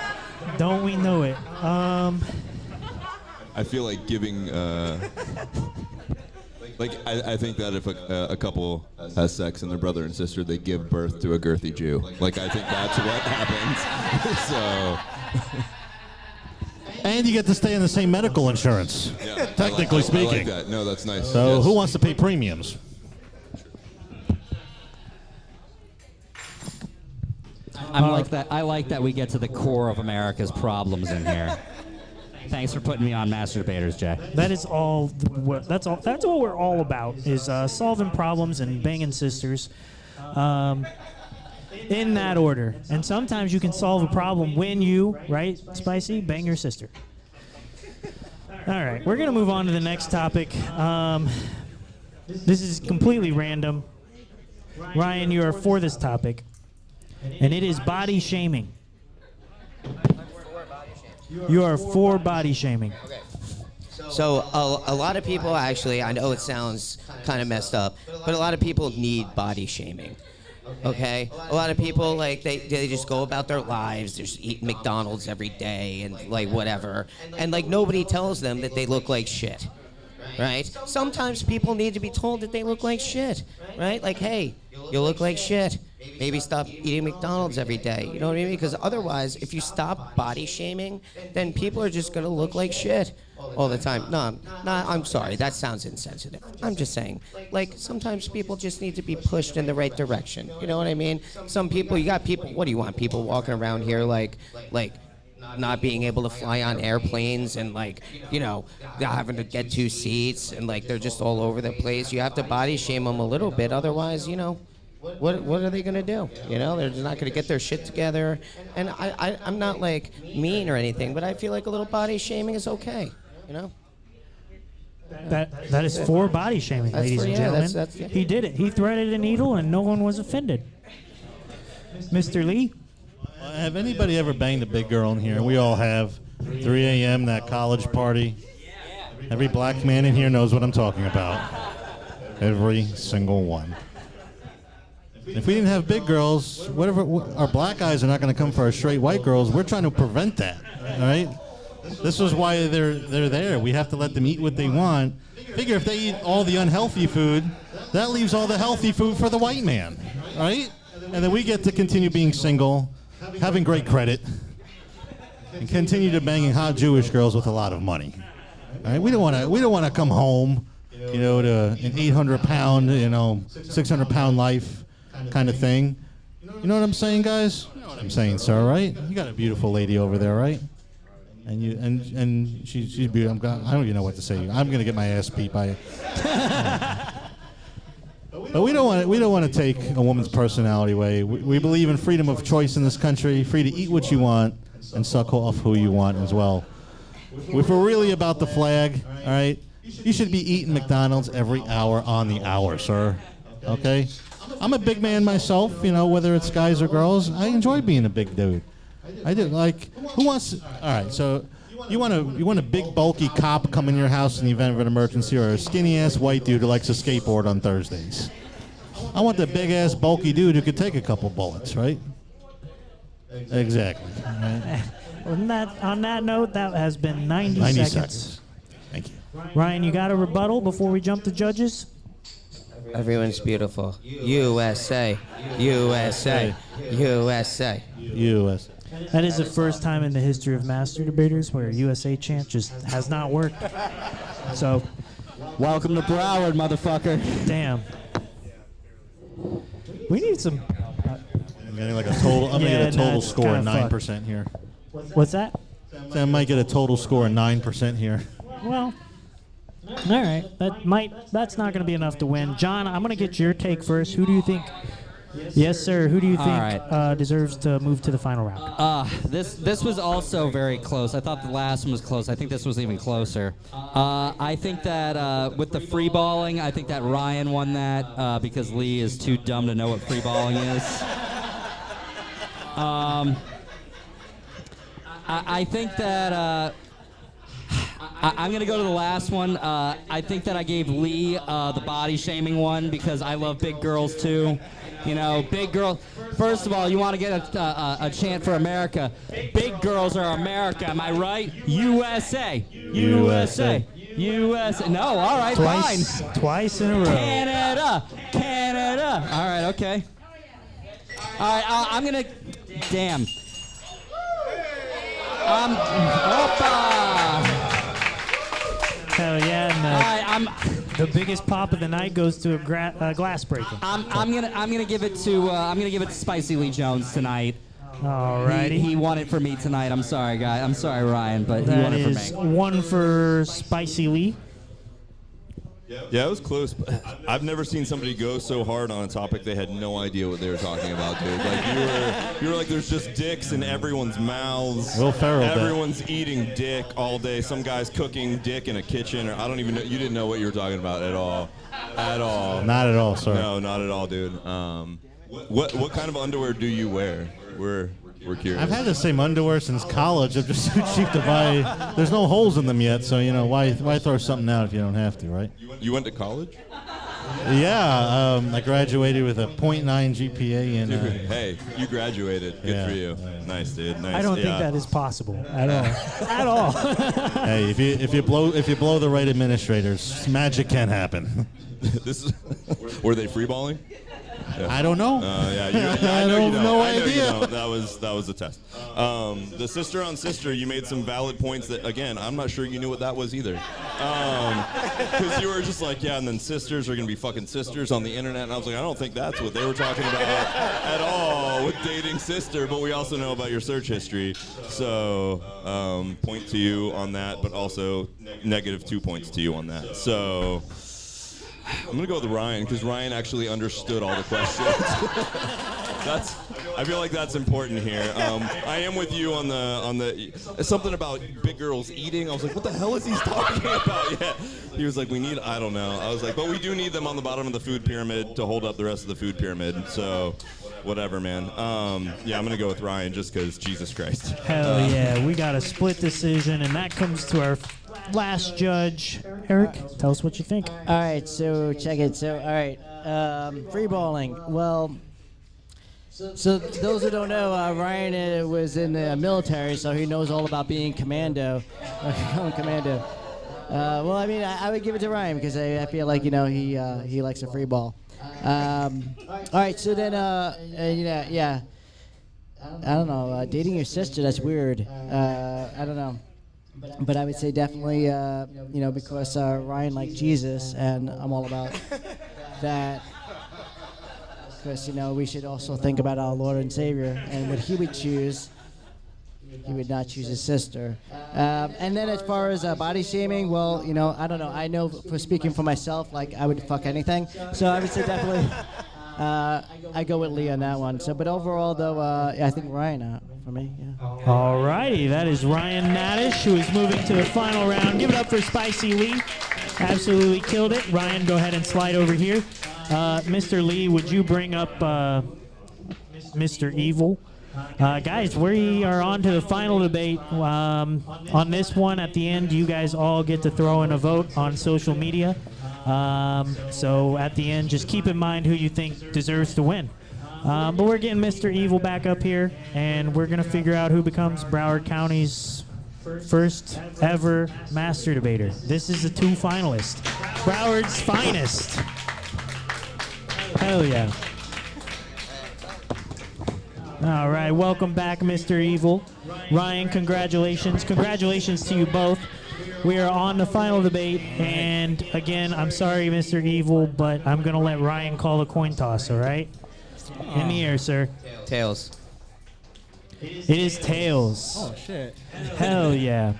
Don't we know it? I feel like giving, I think that if a couple has sex and their brother and sister, they give birth to a girthy Jew. Like, I think that's what happens. So. And you get to stay in the same medical insurance, Yeah, technically speaking. I like that. No, that's nice. So Yes. who wants to pay premiums? I like that we get to the core of America's problems in here. Thanks for putting me on Master Debaters, Jay. That is all. That's all. That's what we're all about. Is solving problems and banging sisters, in that order. And sometimes you can solve a problem when you, right, Spicy, bang your sister. All right, we're gonna move on to the next topic. This is completely random. Ryan, you are for this topic, and it is body shaming. You are for body shaming. So a lot of people actually, I know it sounds kind of messed up, but a lot of people need body shaming. Okay? A lot of people, like, they just go about their lives, they're just eating McDonald's every day and, like, whatever. And, like, nobody tells them that they look like shit. Right? Sometimes people need to be told that they look like shit. Right? Like, hey, you look like shit. Maybe stop eating McDonald's every day. You know what I mean? Because otherwise, if you stop body shaming, then people are just going to look like shit all the time. No, I'm sorry. That sounds insensitive. I'm just saying, like, sometimes people just need to be pushed in the right direction. You know what I mean? Some people, you got people, what do you want? People walking around here like not being able to fly on airplanes and, like, you know, not having to get 2 seats and, like, they're just all over the place. You have to body shame them a little bit. Otherwise, you know, what are they gonna do? You know, they're not gonna get their shit together. And I'm not, like, mean or anything, but I feel like a little body shaming is okay. You know. That is for body shaming, ladies and gentlemen. Yeah. He did it. He threaded a needle, and no one was offended. Mr. Lee. Have anybody ever banged a big girl in here? We all have. 3 a.m. that college party. Every black man in here knows what I'm talking about. Every single one. If we didn't have big girls, whatever, our black guys are not going to come for our straight white girls. We're trying to prevent that, all right? This is why they're there. We have to let them eat what they want. Figure if they eat all the unhealthy food, that leaves all the healthy food for the white man, right? And then we get to continue being single, having great credit, and continue to banging hot Jewish girls with a lot of money. All right? We don't want to come home, you know, to an 800-pound, you know, 600-pound life kind of thing. You know what I'm saying, guys? You know what I'm saying, sir, right? You got a beautiful lady over there, right? And she's beautiful. I don't even know what to say. I'm gonna get my ass beat by it. But we don't want to take a woman's personality away. We believe in freedom of choice in this country, free to eat what you want and suck off who you want as well. If we're really about the flag, all right, you should be eating McDonald's every hour on the hour, sir. Okay? I'm a big man myself, you know, whether it's guys or girls. I enjoy being a big dude. I do. Like, who wants to, all right, so you want a big bulky cop come in your house in the event of an emergency, or a skinny ass white dude who likes to skateboard on Thursdays? I want the big ass bulky dude who could take a couple bullets, right? Exactly. Right? On that note, that has been 90 seconds. Thank you. Ryan, you got a rebuttal before we jump to judges? Everyone's beautiful. USA, USA, USA. U.S. That is the first time in the history of Master Debaters where a USA chant just has not worked. So, Welcome to Broward, motherfucker. damn. We need some. I'm getting like a total. I'm gonna get a total it's score of kinda 9% here. What's that? So I might get a total score of 9% here. Well, all right. That's not going to be enough to win. John, I'm going to get your take first. Who do you think? Yes, sir. Who do you think right. Deserves to move to the final round? This was also very close. I thought the last one was close. I think this was even closer. I think that with the free balling, I think that Ryan won that because Lee is too dumb to know what free balling is. I think that I'm going to go to the last one. I think that I gave Lee the body shaming one because I love big girls too. You know, big girls. First of all, you want to get a chant for America. Big girls are America, am I right? USA. USA. USA. No, all right, fine. Twice in a row. Canada. Canada. All right, okay. All right, I'm going to... Damn. Opa. Hell yeah! And All right, the biggest pop of the night goes to a glass breaking. I'm gonna give it to Spicy Lee Jones tonight. Alrighty. He won it for me tonight. I'm sorry, guy. I'm sorry, Ryan, but he won it for me. That is one for Spicy Lee. Yeah, it was close. But I've never seen somebody go so hard on a topic they had no idea what they were talking about, dude. Like you were like, there's just dicks in everyone's mouths. Will Ferrell. Everyone's eating dick all day. Some guy's cooking dick in a kitchen, or I don't even know. You didn't know what you were talking about at all. At all. Not at all, sorry. No, not at all, dude. What kind of underwear do you wear? We're curious. I've had the same underwear since college. I'm just too cheap to buy. There's no holes in them yet, so why throw something out if you don't have to, right? You went to college? Yeah, I graduated with a .9 GPA and. Hey, you graduated. Good for you. Nice, dude. Nice. I don't think that is possible at all. At all. Hey, if you blow the right administrators, magic can happen. Were they freeballing? Yeah. I don't know. I know you don't. No I know idea. you don't. That was a test. The sister on sister, you made some valid points that, again, I'm not sure you knew what that was either. Because you were just like, yeah, and then sisters are going to be fucking sisters on the internet. And I was like, I don't think that's what they were talking about at all with dating sister. But we also know about your search history. So point to you on that, but also -2 points to you on that. So... I'm gonna go with Ryan because Ryan actually understood all the questions. I feel like that's important here. I am with you on the something about big girls eating. I was like, what the hell is he talking about? Yeah, he was like, I don't know. I was like, but we do need them on the bottom of the food pyramid to hold up the rest of the food pyramid. So, whatever, man. Yeah, I'm gonna go with Ryan just because Jesus Christ. Hell yeah, we got a split decision, and that comes to our last judge. Eric, tell us what you think. All right, so check it. So, all right, free balling. Well, so those who don't know, Ryan was in the military, so he knows all about being commando. Commando. Well, I mean, I would give it to Ryan because I feel like he likes a free ball. All right, so then yeah. I don't know. Dating your sister, that's weird. I don't know. But I would say definitely, because Ryan liked Jesus, and I'm all about that. Because, we should also think about our Lord and Savior, and what he would choose, he would not choose his sister. And then as far as body shaming, well, I don't know. I know for speaking for myself, like, I would fuck anything. So I would say definitely, I go with Lee on that one. So, but overall, though, I think Ryan for me, yeah. All righty, that is Ryan Nadish, who is moving to the final round. Give it up for Spicy Lee. Absolutely killed it. Ryan, go ahead and slide over here. Mr. Lee, would you bring up Mr. Evil? Guys, we are on to the final debate. On this one, at the end, you guys all get to throw in a vote on social media. So at the end, just keep in mind who you think deserves to win. But we're getting Mr. Evil back up here, and we're going to figure out who becomes Broward County's first ever master debater. This is the 2 finalists. Broward's finest. Hell yeah. All right, welcome back, Mr. Evil. Ryan, congratulations. Congratulations to you both. We are on the final debate, and again, I'm sorry, Mr. Evil, but I'm going to let Ryan call a coin toss, all right? In the air, sir. Tails. It is tails. Oh, shit. Hell yeah.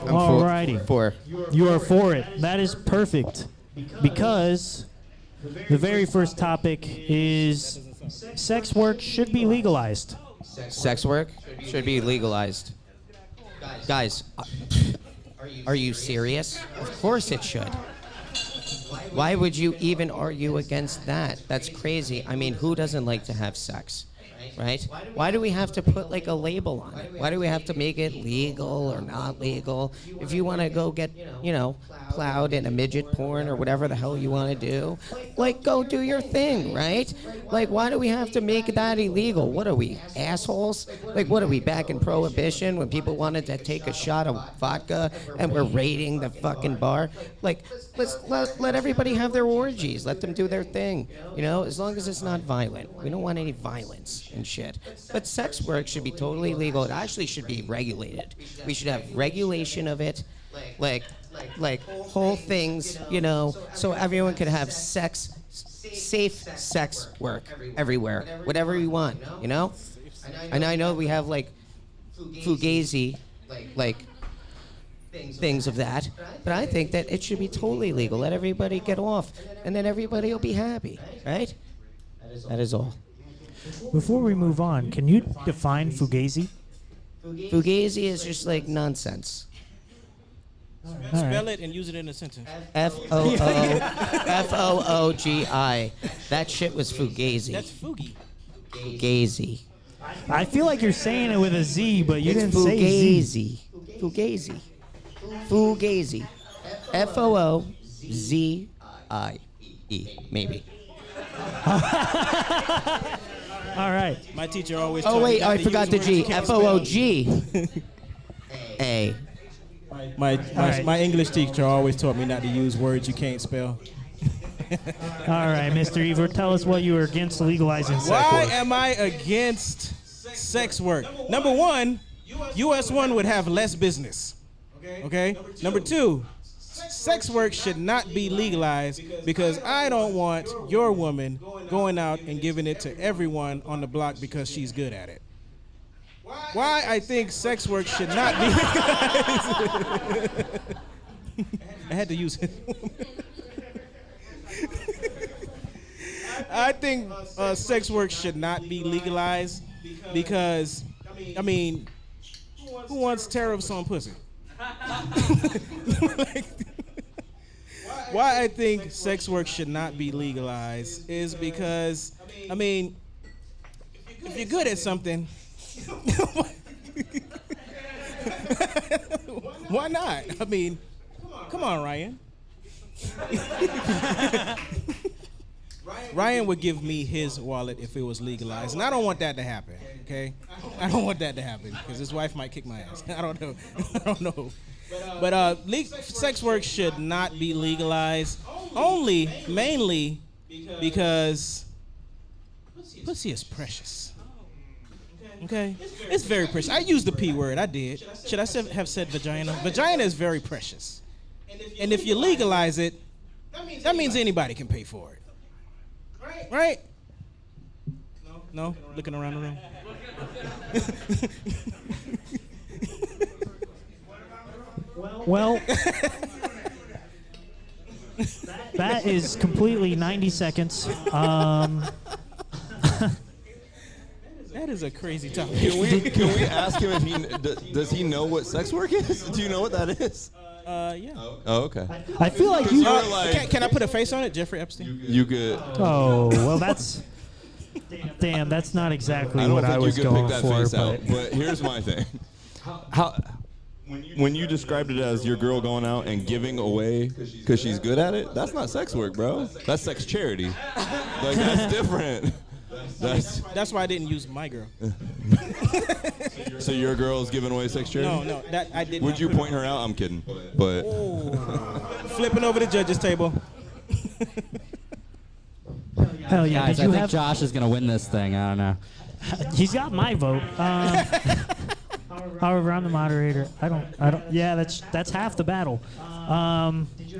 I'm All righty. For. You are for it. That is perfect. Because the very first topic is sex work should be legalized. Sex work should be legalized. Guys, are you serious? Of course it should. Why would you even argue against that? That's crazy. I mean, who doesn't like to have sex? right? Why do we have to put like a label on it? Why do we have to make it legal or not legal? If you want to go get, plowed in a midget porn or whatever the hell you want to do, like go do your thing, right? Like why do we have to make that illegal? What are we, assholes? Like what are we, back in Prohibition when people wanted to take a shot of vodka and we're raiding the fucking bar? Like let everybody have their orgies. Let them do their thing, as long as it's not violent. We don't want any violence and shit. But sex work should be totally legal. It actually should be regulated. We should have regulation of it, like whole things, so everyone could have safe sex work everywhere, whatever you want, And I know we have like fugazi, like things of that, but I think that it should be totally legal. Let everybody get off, and then everybody will be happy, right? That is all. Before we move on, can you define fugazi? Fugazi is just like nonsense. Spell it and use it in a sentence. F-O-O-F-O-O-G-I. That shit was fugazi. That's fugi. Fugazi. I feel like you're saying it with a Z, but you It's didn't say Z. Fugazi. Fugazi. F-O-O-Z-I-E. Maybe. All right. My teacher always Oh told me wait, not I to forgot use the words G. you can't spell. F-O-O-G-A. My English teacher always taught me not to use words you can't spell. All right, Mr. Evil, tell us what you are against legalizing sex Why work. am I against sex work? Number one, US 1 would have less business. Okay? Number two, sex work should not be legalized because I don't want your woman going out and giving it to everyone on the block because she's good at it. Why I think sex work should not be legalized. I had to use it. I think sex work should not be legalized because, who wants tariffs on pussy? Why I think sex work should not be legalized is because, if you're good at something, why not? Come on, Ryan. Ryan would give me his wallet if it was legalized, and I don't want that to happen. Okay, I don't want that to happen because his wife might kick my ass. I don't know. But sex work should not be legalized, mainly because pussy is precious. Okay, it's very precious. I used the P word. I did. Should I have said vagina? Vagina is very precious, and if you legalize it, that means anybody can pay for it. Right? No? Looking around the room. Well, that is completely 90 seconds. That is a crazy topic. Can we ask him if does he know what sex work is? Do you know what that is? Yeah. Oh, okay. I feel like you. Can I put a face on it? Jeffrey Epstein? You could. Oh, well, that's. Damn, that's not exactly I don't what think I was you could going pick that for. face out. But here's my thing. When you described it as your girl going out and giving away because she's good at it, that's not sex work, bro. That's sex charity. Like, that's different. That's why I didn't use my girl. So your girl's giving away sex charity? No, that I didn't. Would you point her out? I'm kidding. But Flipping over the judge's table. Hell yeah! Guys, Did I you think have? Josh is gonna win this thing. I don't know. He's got my vote. However, I'm the moderator. I don't. Yeah, that's half the battle.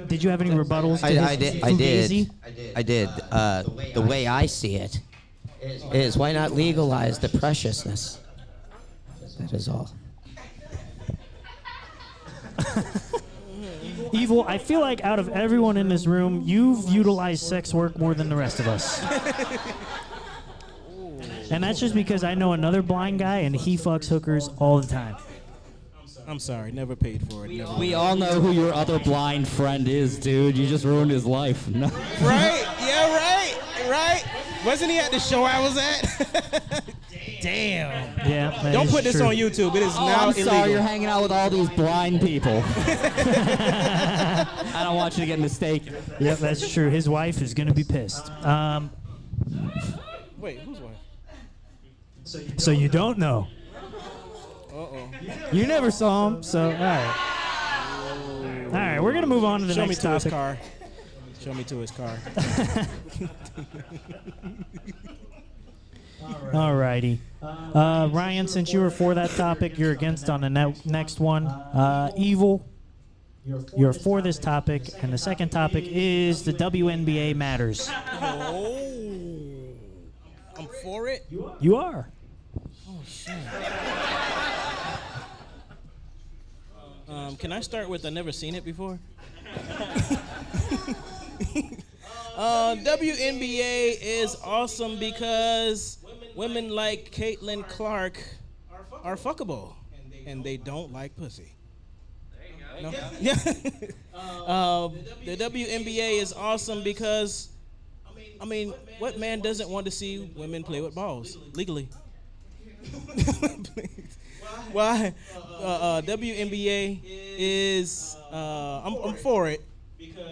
Did you have any rebuttals? To I his did. fugazi? I did. The way I see it is, why not legalize the preciousness? That is all. Evil, I feel like out of everyone in this room, you've utilized sex work more than the rest of us. And that's just because I know another blind guy and he fucks hookers all the time. I'm sorry, never paid for it. We all know who your other blind friend is, dude. You just ruined his life. No. Right? Yeah, right. Wasn't he at the show I was at? Damn. Yeah. that Don't is put this true. on YouTube. It is Oh, now I'm illegal. sorry you're hanging out with all these blind people. I don't want you to get mistaken. Yep, that's true. His wife is gonna be pissed. Wait, whose wife? So you don't know. Uh-oh. You never saw him, so all right. All right, we're gonna move on to the Show me next to his topic. car. Show me to his car. All righty. Ryan, since you were for that topic, you're against on the next one. Evil, you're for this topic, and the second topic is the WNBA matters. Oh. I'm for it. You are. Oh, shit. Can I start with I never seen it before? WNBA is awesome because women like Caitlin Clark are fuckable, and they don't like pussy. No? Yeah. The WNBA is awesome because, I mean, what man doesn't want to see women play with balls legally? Why? WNBA is I'm for it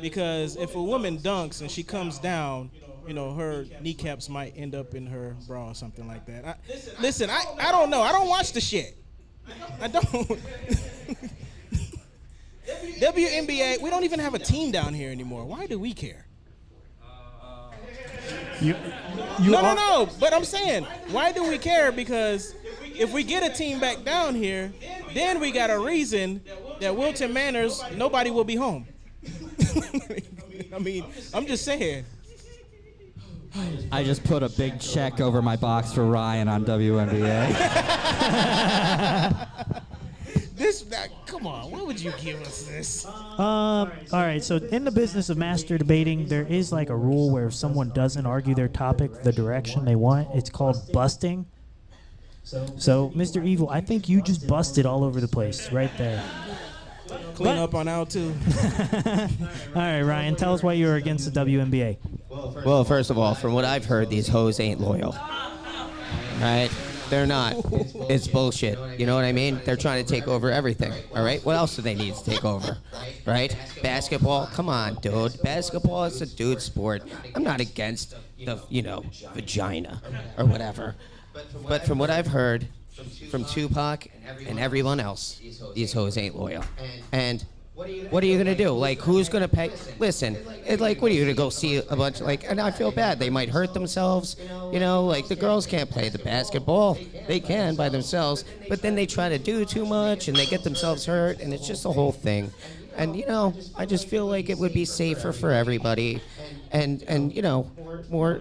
because if a woman dunks and she comes down, you know, her kneecaps might end up in her bra or something like that. Listen, I don't know. I don't watch the shit. I don't. WNBA, we don't even have a team down here anymore. Why do we care? No. But I'm saying, why do we care? Because if we get a team back down here, then we got a reason that Wilton Manors, nobody will be home. I mean, I'm just saying. I just put a big check over my box for Ryan on WNBA. Come on, why would you give us this? All right, so in the business of master debating, there is like a rule where if someone doesn't argue their topic the direction they want, it's called busting. So, Mr. Evil, I think you just busted all over the place right there. Clean up on out too. All right, Ryan, tell us why you're against the WNBA. Well, first of all, from what I've heard, these hoes ain't loyal. Right? They're not. It's bullshit. You know what I mean? They're trying to take over everything. All right? What else do they need to take over? Right? Basketball? Come on, dude. Basketball is a dude sport. I'm not against the, vagina or whatever. But from what I've heard from Tupac and everyone else, these hoes ain't loyal. And what are you gonna do? Like, who's gonna pay? Listen, what are you gonna go see a bunch and I feel bad. They might hurt themselves. Like the girls can't play the basketball. They can by themselves, but then they try to do too much and they get themselves hurt, and it's just a whole thing. And I just feel like it would be safer for everybody, and more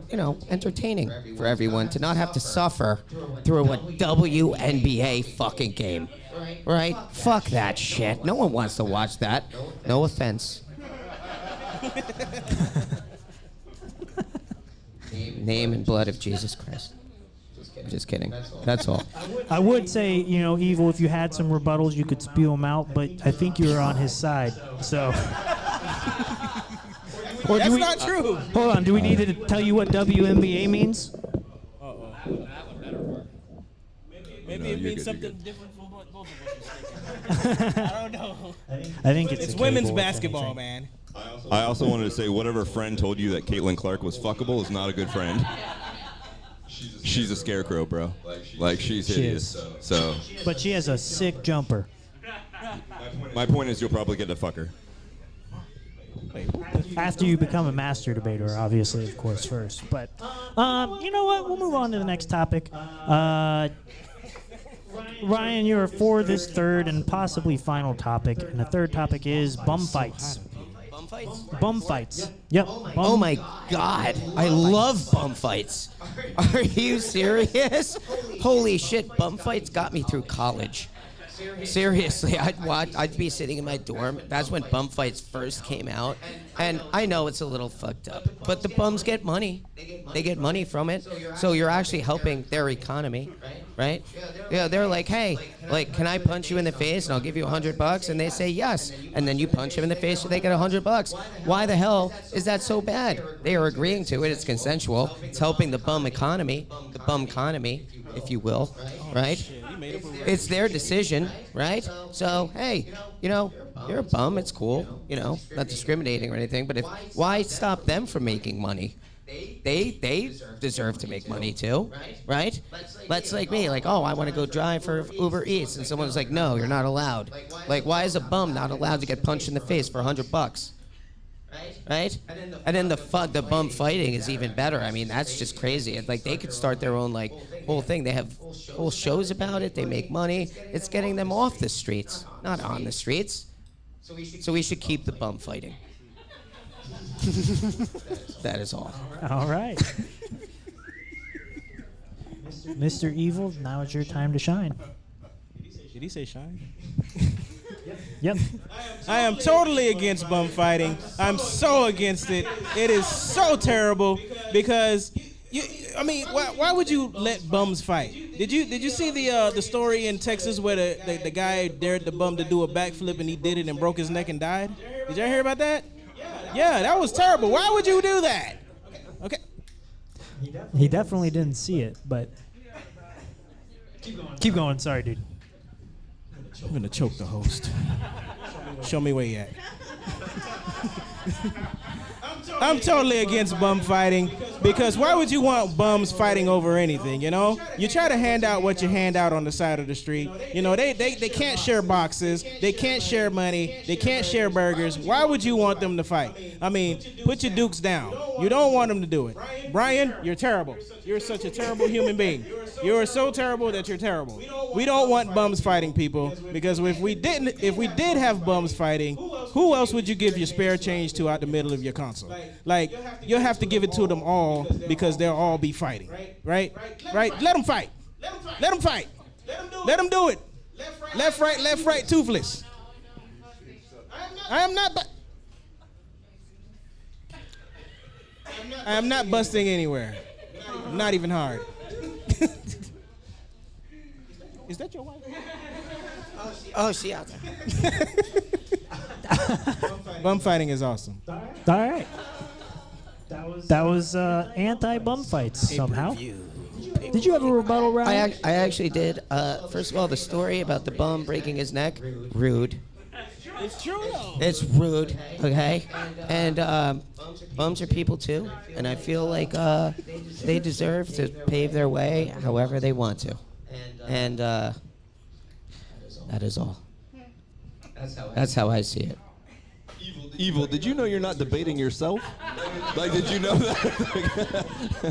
entertaining for everyone to not have to suffer through a WNBA fucking game. Right? Fuck that shit. No one wants to watch that. No offense. Name and blood of Jesus Christ. Just kidding. That's all. I would say, Evil, if you had some rebuttals, you could spew them out, but I think you were on his side, so. Or That's not true. Hold on, do we need to tell you what WNBA means? Maybe it means something different from what both of us are thinking. I don't know. I think it's women's cable, if basketball, anything. man. I also wanted to say, whatever friend told you that Caitlin Clark was fuckable is not a good friend. She's a scarecrow, bro. Like, she's hideous. So. But she has a sick jumper. My point is, you'll probably get to fuck her. After you become a master debater, obviously, of course, first. But, you know what? We'll move on to the next topic. Ryan, you're for this third and possibly final topic, and the third topic is bum fights. Bum fights? Bum fights. Yep. Oh my God, I love bum fights. Are you serious? Holy shit, bum fights got me through college. Seriously, I'd be sitting in my dorm. That's when bum fights first came out. And I know it's a little fucked up, but the bums get money. They get money from it. So you're actually helping their economy, right? Yeah, they're like, hey, like, can I punch you in the face and I'll give you $100? And they say yes. And then you punch them in the face so they get $100. Why the hell is that so bad? They are agreeing to it. It's consensual. It's helping the bum economy, if you will, right? It's their decision, right? So, hey, you're a bum. It's cool, not discriminating or anything. But why stop them from making money? They deserve to make money too, right? Let's like me, like, oh, I want to go drive for Uber Eats, and someone's like, no, you're not allowed. Like, why is a bum not allowed to get punched in the face for $100? Right? And then the bum fighting is even better. I mean, that's just crazy. Like, they could start their own like whole thing. They have whole shows about it. They make money. It's getting them off the streets, not on the streets. So we should keep the bum fighting. That is all. All right. Mr. Evil, now is your time to shine. Did he say shine? Yep. I am totally against bum fighting. I'm so against it. It is so terrible because why would you let bums fight? Did you see the story in Texas where the guy dared the bum to do a backflip and he did it and broke his neck and died? Did y'all hear about that? Yeah, that was terrible. Why would you do that? Okay. He definitely didn't see it, but keep going. Sorry, dude. I'm gonna choke the host. Show me where you at. I'm totally against bum fighting because why would you want bums fighting over anything, You try to hand out what you hand out on the side of the street. They can't share boxes. They can't share money. They can't share burgers. Why would you want them to fight? I mean, put your dukes down. You don't want them to do it. Brian, you're terrible. You're such a terrible human being. You are so terrible that you're terrible. We don't want bums fighting, people, because if we did have bums fighting, who else would you give your spare change to out the middle of your console? Like, you'll have to give it to them all because they'll all be fighting, right? Let them fight. Let them fight. Let them do it. Left, right, toothless. I am not busting anywhere. Not even hard. Is that your wife? Oh, she out there. Bum fighting is awesome. All right. That was anti-bum fights somehow. Did you have a rebuttal, Ryan? I actually did. First of all, the story about the bum breaking his neck, rude. It's true, though. It's rude, okay? And bums are people, too. And I feel like they deserve to pave their way however they want to. And that is all. That's how I see it. Evil, did you know you're not debating yourself? Like, did you know that?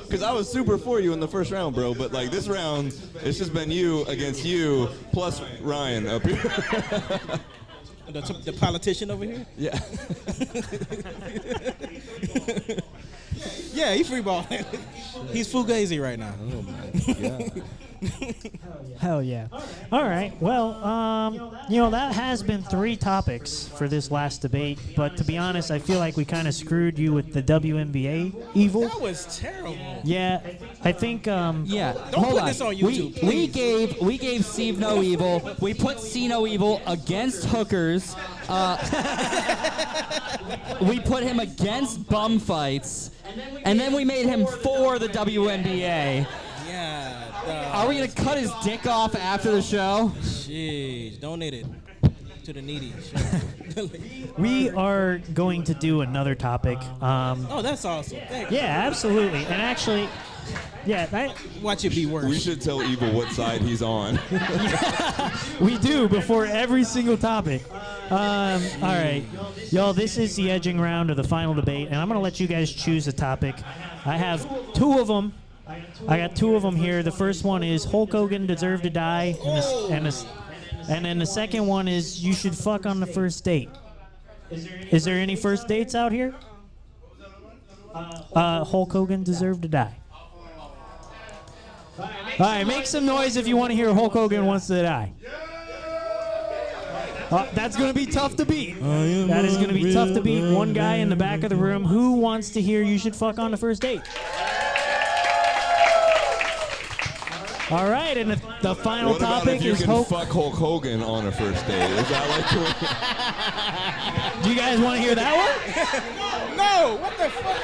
Because I was super for you in the first round, bro. But, like, this round, it's just been you against you, plus Ryan up here. The politician over here? Yeah. Yeah, he's free balling. He's fugazi right now. Oh, my God. Hell yeah. All right. Well, that has been 3 topics for this last debate. But to be honest, I feel like we kind of screwed you with the WNBA, Evil. That was terrible. Yeah, I think. Yeah. Don't put this on YouTube. We gave Steve No Evil. We put See No Evil against hookers. We put him against bum fights, and then we made him for the WNBA. Yeah. Are we gonna cut his dick off after the show? Jeez, donate it to the needy. We are going to do another topic. Oh, that's awesome. Thank you. Yeah, absolutely. And actually, yeah, Watch it be worse. We should tell Evil what side he's on. we do before every single topic. All right, y'all, this is the edging round of the final debate, and I'm going to let you guys choose a topic. I have 2 of them. I got 2 of them here. The first one is Hulk Hogan deserved to die, and then the second one is you should fuck on the first date. Is there any first dates out here? Hulk Hogan deserved to die. All right, make some noise if you want to hear Hulk Hogan wants to die. That's going to be tough to beat. That is going to be tough to beat. One guy in the back of the room. Who wants to hear you should fuck on the first date? All right, and the final What about topic if you is can fuck Hulk Hogan on a first date? Is that like? Do you guys want to hear that one? No, what the fuck?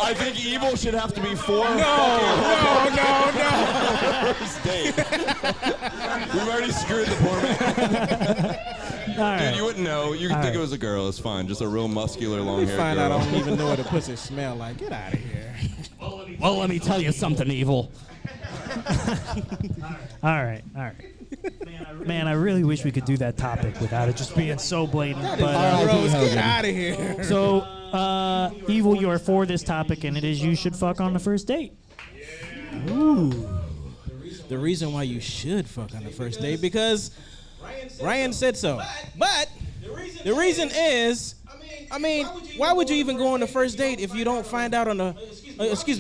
I think evil should have to be for No. first date. We've already screwed the poor man. All right. Dude, you wouldn't know. You could think it was a girl. It's fine. Just a real muscular, long-haired Find girl. out I don't even know what a pussy smell like. Get out of here. Well, let me tell you something, evil. All right. Man, I really wish we could do that topic without it just being so blatant. But, Gross, get out of here. so, Evil, you are for this topic, and it is you should fuck on the first date. Ooh. The reason why you should fuck on the first date, because Ryan said so. But the reason is, I mean, why would you even go on the first date if you don't find out on the,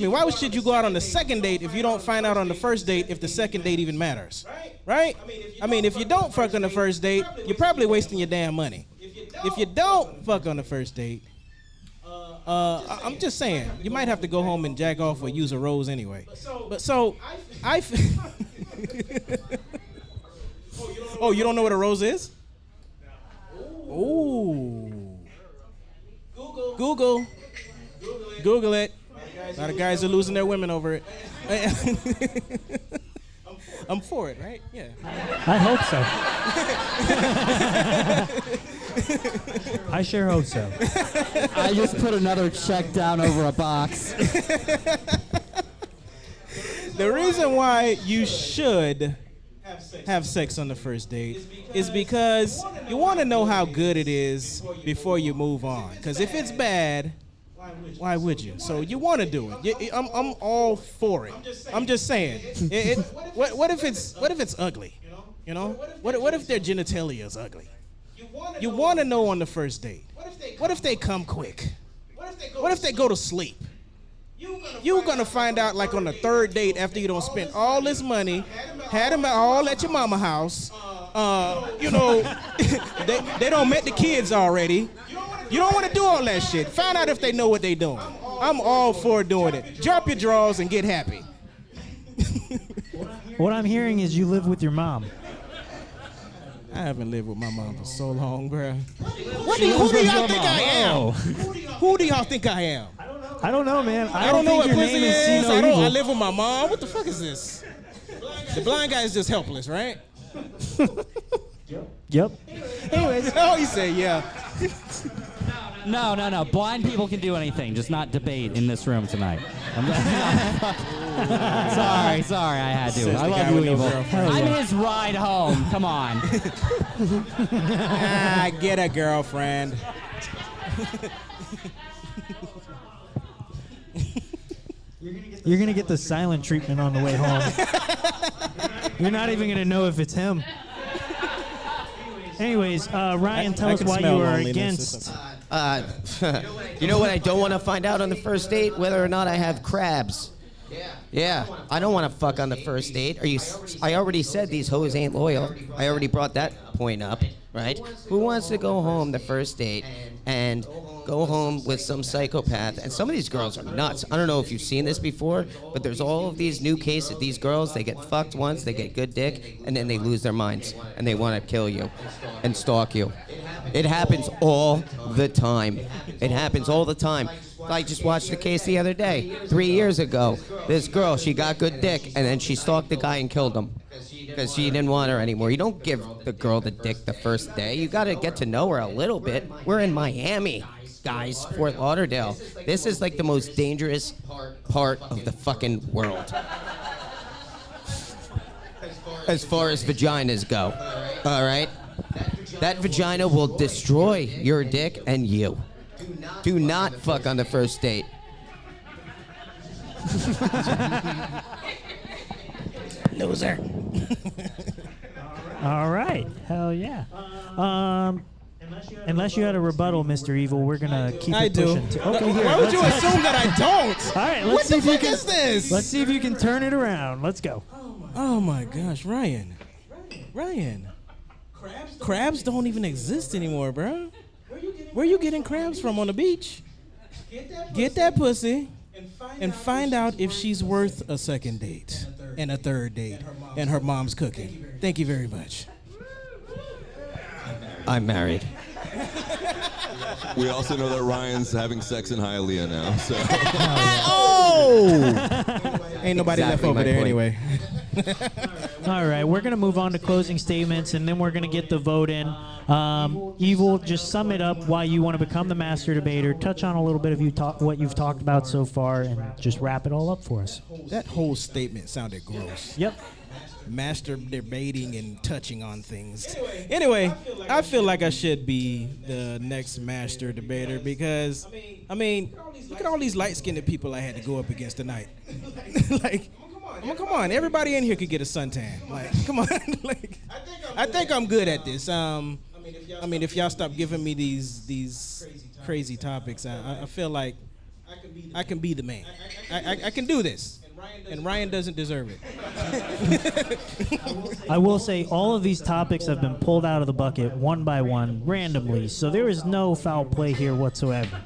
why should you go out on the second date if you don't find out on the first date if the second date even matters? Right? I mean, if you don't fuck on the first date, you're probably wasting your damn money. If you don't fuck on the first date, I'm just saying, you might have to go home and jack off or use a rose anyway. But so, oh, you don't know what a rose is? Ooh. Google it. A lot of guys are losing their women over it. I'm for it, right? Yeah. I hope so. I sure hope so. I just put another check down over a box. The reason why you should have sex on the first date is because you want to know how good it is before you move on. Because if it's bad, why would you? So you want to do it. I'm all for it. I'm just saying. What if it's ugly? You know? What if their genitalia is ugly? You want to know on the first date. What if they come quick? What if they go to sleep? You're gonna find out like on the third date after you don't spend all this money, had them all at your mama house. They don't met the kids already. You don't want to do all that shit. Find out if they know what they doing. I'm all for doing it. Drop your drawers and get happy. What I'm hearing is you live with your mom. I haven't lived with my mom for so long, bro. Who do y'all think I am? Who do y'all think I am? I don't know, man. I don't know think what your pussy name is. is. See No Evil. I live with my mom. What the fuck is this? The blind guy is just helpless, right? Yep. Anyways, oh, he said, yeah. No. Blind people can do anything, just not debate in this room tonight. Sorry, I had to. I love you, Evil. I'm his ride home. Come on. Get a girlfriend. You're gonna get the silent treatment on the way home. You're not even gonna know if it's him. Anyways, Ryan, tell us why you are against. You know what I don't want to find out on the first date? Whether or not I have crabs. Yeah, I don't want to fuck on the first date. I already said these hoes ain't loyal. I already brought that point up, right? Who wants to go home the first date and go home with some psychopath? And some of these girls are nuts. I don't know if you've seen this before, but there's all of these new cases. These girls, they get fucked once, they get good dick, and then they lose their minds, and they want to kill you and stalk you. It happens all the time. It happens all the time. I just watched the case the other day. 3 years ago, this girl, she got good dick, and then she stalked the guy and killed him because she didn't want her anymore. You don't give the girl the dick the first day. You got to get to know her a little bit. We're in Miami, guys, Fort Lauderdale. This is like the most dangerous part of the fucking world. As far as vaginas go, all right? That vagina will destroy your dick and you. Do not fuck on the first date. Loser. All right. Hell yeah. Unless you had a rebuttal, Mr. Evil, we're gonna keep I it do. pushing. Okay, here. Why would you assume that I don't? All right. What the fuck is this? Let's see if you can turn it around. Let's go. Oh my gosh, Ryan. Crabs don't even exist anymore, bro. Where you getting crabs from on the beach? Get that pussy and find out if she's worth a second date and a third date and her mom's cooking. Thank you very much. I'm married. We also know that Ryan's having sex in Hialeah now. So. Ain't nobody Exactly left over my there point. anyway. All right, we're gonna move on to closing statements, and then we're gonna get the vote in. Evil, just sum it up why you want to become the master debater. Touch on a little bit of what you've talked about so far, and just wrap it all up for us. That whole statement sounded gross. Yep. Master debating and touching on things. Anyway, I feel like I should be the next master debater because, I mean, look at all these light-skinned people I had to go up against tonight. Like, come on, everybody in here could get a suntan. Like, come on. Like, I think I'm good at this. I mean, if y'all stop giving me these crazy topics, I feel like I can be the man. I can do this. And Ryan doesn't deserve it. I will say all of these topics have been pulled out of the bucket one by one, randomly, so there is no foul play here whatsoever.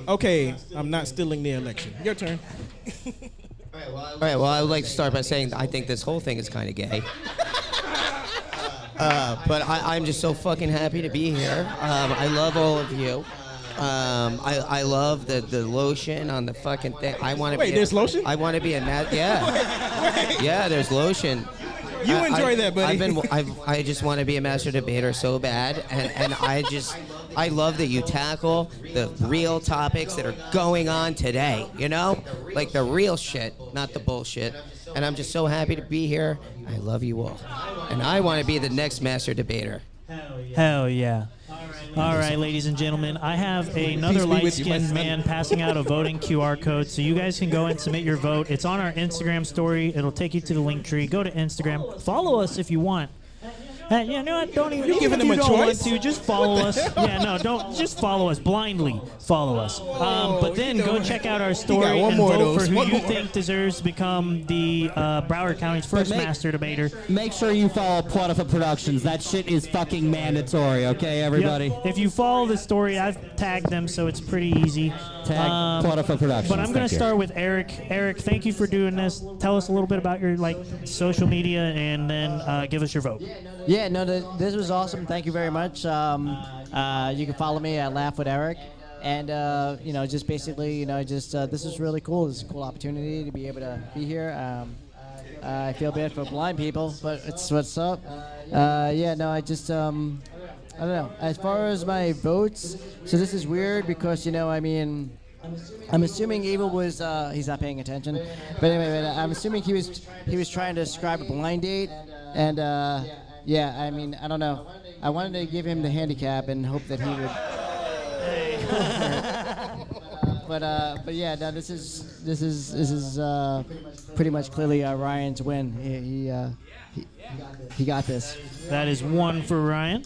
Okay, I'm not stealing the election. Your turn. All right, well, I would like to start by saying I think this whole thing is kind of gay. But I'm just so fucking happy to be here. I love all of you. I love the lotion on the fucking thing. I want to be. Wait, there's lotion? I want to be a yeah. Yeah, there's lotion. You enjoy that, buddy. I just want to be a master debater so bad, and I love that you tackle the real topics that are going on today. You know, like the real shit, not the bullshit. And I'm just so happy to be here. I love you all, and I want to be the next master debater. Hell yeah. All right, ladies and gentlemen, I have another light-skinned man passing out a voting QR code, so you guys can go and submit your vote. It's on our Instagram story. It'll take you to the link tree. Go to Instagram. Follow us if you want. You know what? Don't even. You're giving them a choice? Just follow us. Yeah, no, don't. Just follow us blindly. Follow us. But then go check out our story one and more of vote for those. who One you more. think deserves to become the Broward County's first master debater. Make sure you follow Potiphar Productions. That shit is fucking mandatory, okay, everybody? Yep. If you follow the story, I've tagged them, so it's pretty easy. Tag Potiphar Productions. But I'm going Thank to you. start with Eric. Eric, thank you for doing this. Tell us a little bit about your social media, and then give us your vote. Yeah, no, this was awesome. Thank you very much. You can follow me at Laugh with Eric. And, just basically, this is really cool. This is a cool opportunity to be able to be here. I feel bad for blind people, but it's what's up. I don't know. As far as my votes, so this is weird because, I'm assuming Evil was, he's not paying attention. But anyway, I'm assuming he was trying to describe a blind date. And, I don't know. I wanted to give him the handicap and hope that he would. But yeah, no, this is pretty much clearly Ryan's win. He got this. That is one for Ryan.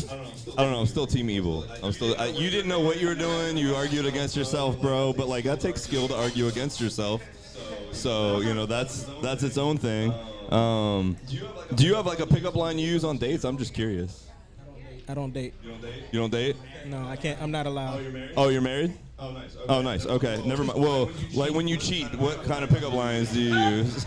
I don't know. I'm still Team Evil. You didn't know what you were doing. You argued against yourself, bro. But that takes skill to argue against yourself. So that's its own thing. Do you have a pickup line you use on dates? I'm just curious. I don't date. You don't date? No, I can't. I'm not allowed. Oh, you're married? Oh, nice. Okay. Oh, nice. Okay, never mind. Well, when you cheat, what kind of pickup lines do you use?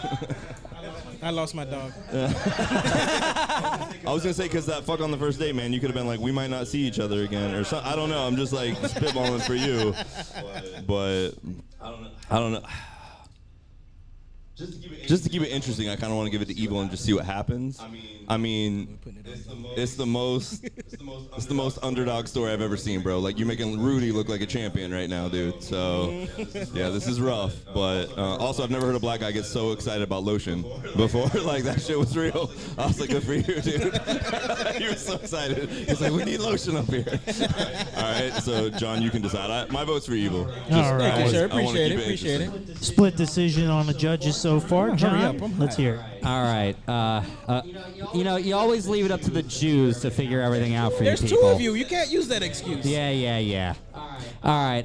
I lost my dog. I was gonna say, because that fuck on the first date, man, you could have been like, we might not see each other again, or something. I don't know. I'm just spitballing for you, but I don't know. Just to keep it interesting, I kind of want to give it to Evil and just see what happens. I mean, it's the most underdog story I've ever seen, bro. You're making Rudy look like a champion right now, dude. So, yeah, this is rough. But also, I've never heard a black guy get so excited about lotion before. That shit was real. I was like, good for you, dude. He was so excited. He's like, we need lotion up here. All right, so John, you can decide. My vote's for Evil. All right. Thank you, sir. I wanna keep Appreciate it. interesting. Split decision on the judges so far. John, up, let's hear it. All right. You always leave it up to the Jews to figure everything out for There's you two people. of you. You can't use that excuse. Yeah. All right.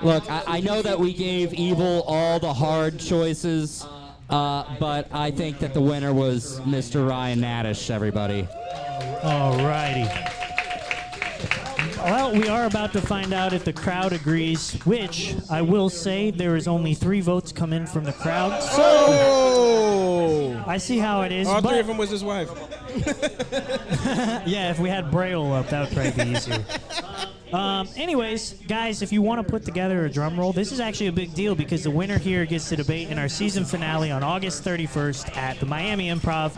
Look, I know that we gave Evil all the hard choices. But I think that the winner was Mr. Ryan Nadish, everybody. Alrighty. Well, we are about to find out if the crowd agrees, which I will say there is only 3 votes come in from the crowd. So I see how it is. All but 3 of them was his wife. yeah, if we had Braille up, that would probably be easier. Anyways, guys, if you want to put together a drum roll, this is actually a big deal because the winner here gets to debate in our season finale on August 31st at the Miami Improv.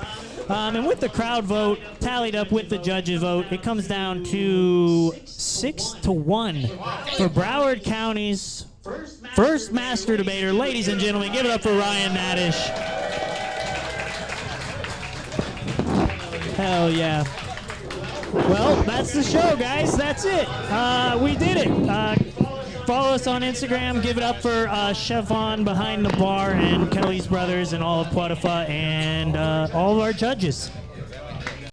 And with the crowd vote tallied up with the judges' vote, it comes down to 6-1 for Broward County's first master debater. Ladies and gentlemen, give it up for Ryan Nadish. Hell yeah. Well, that's the show, guys. That's it. We did it. Follow us on Instagram. Give it up for Chevon behind the bar and Kelly's Brothers and all of Quatifa and all of our judges.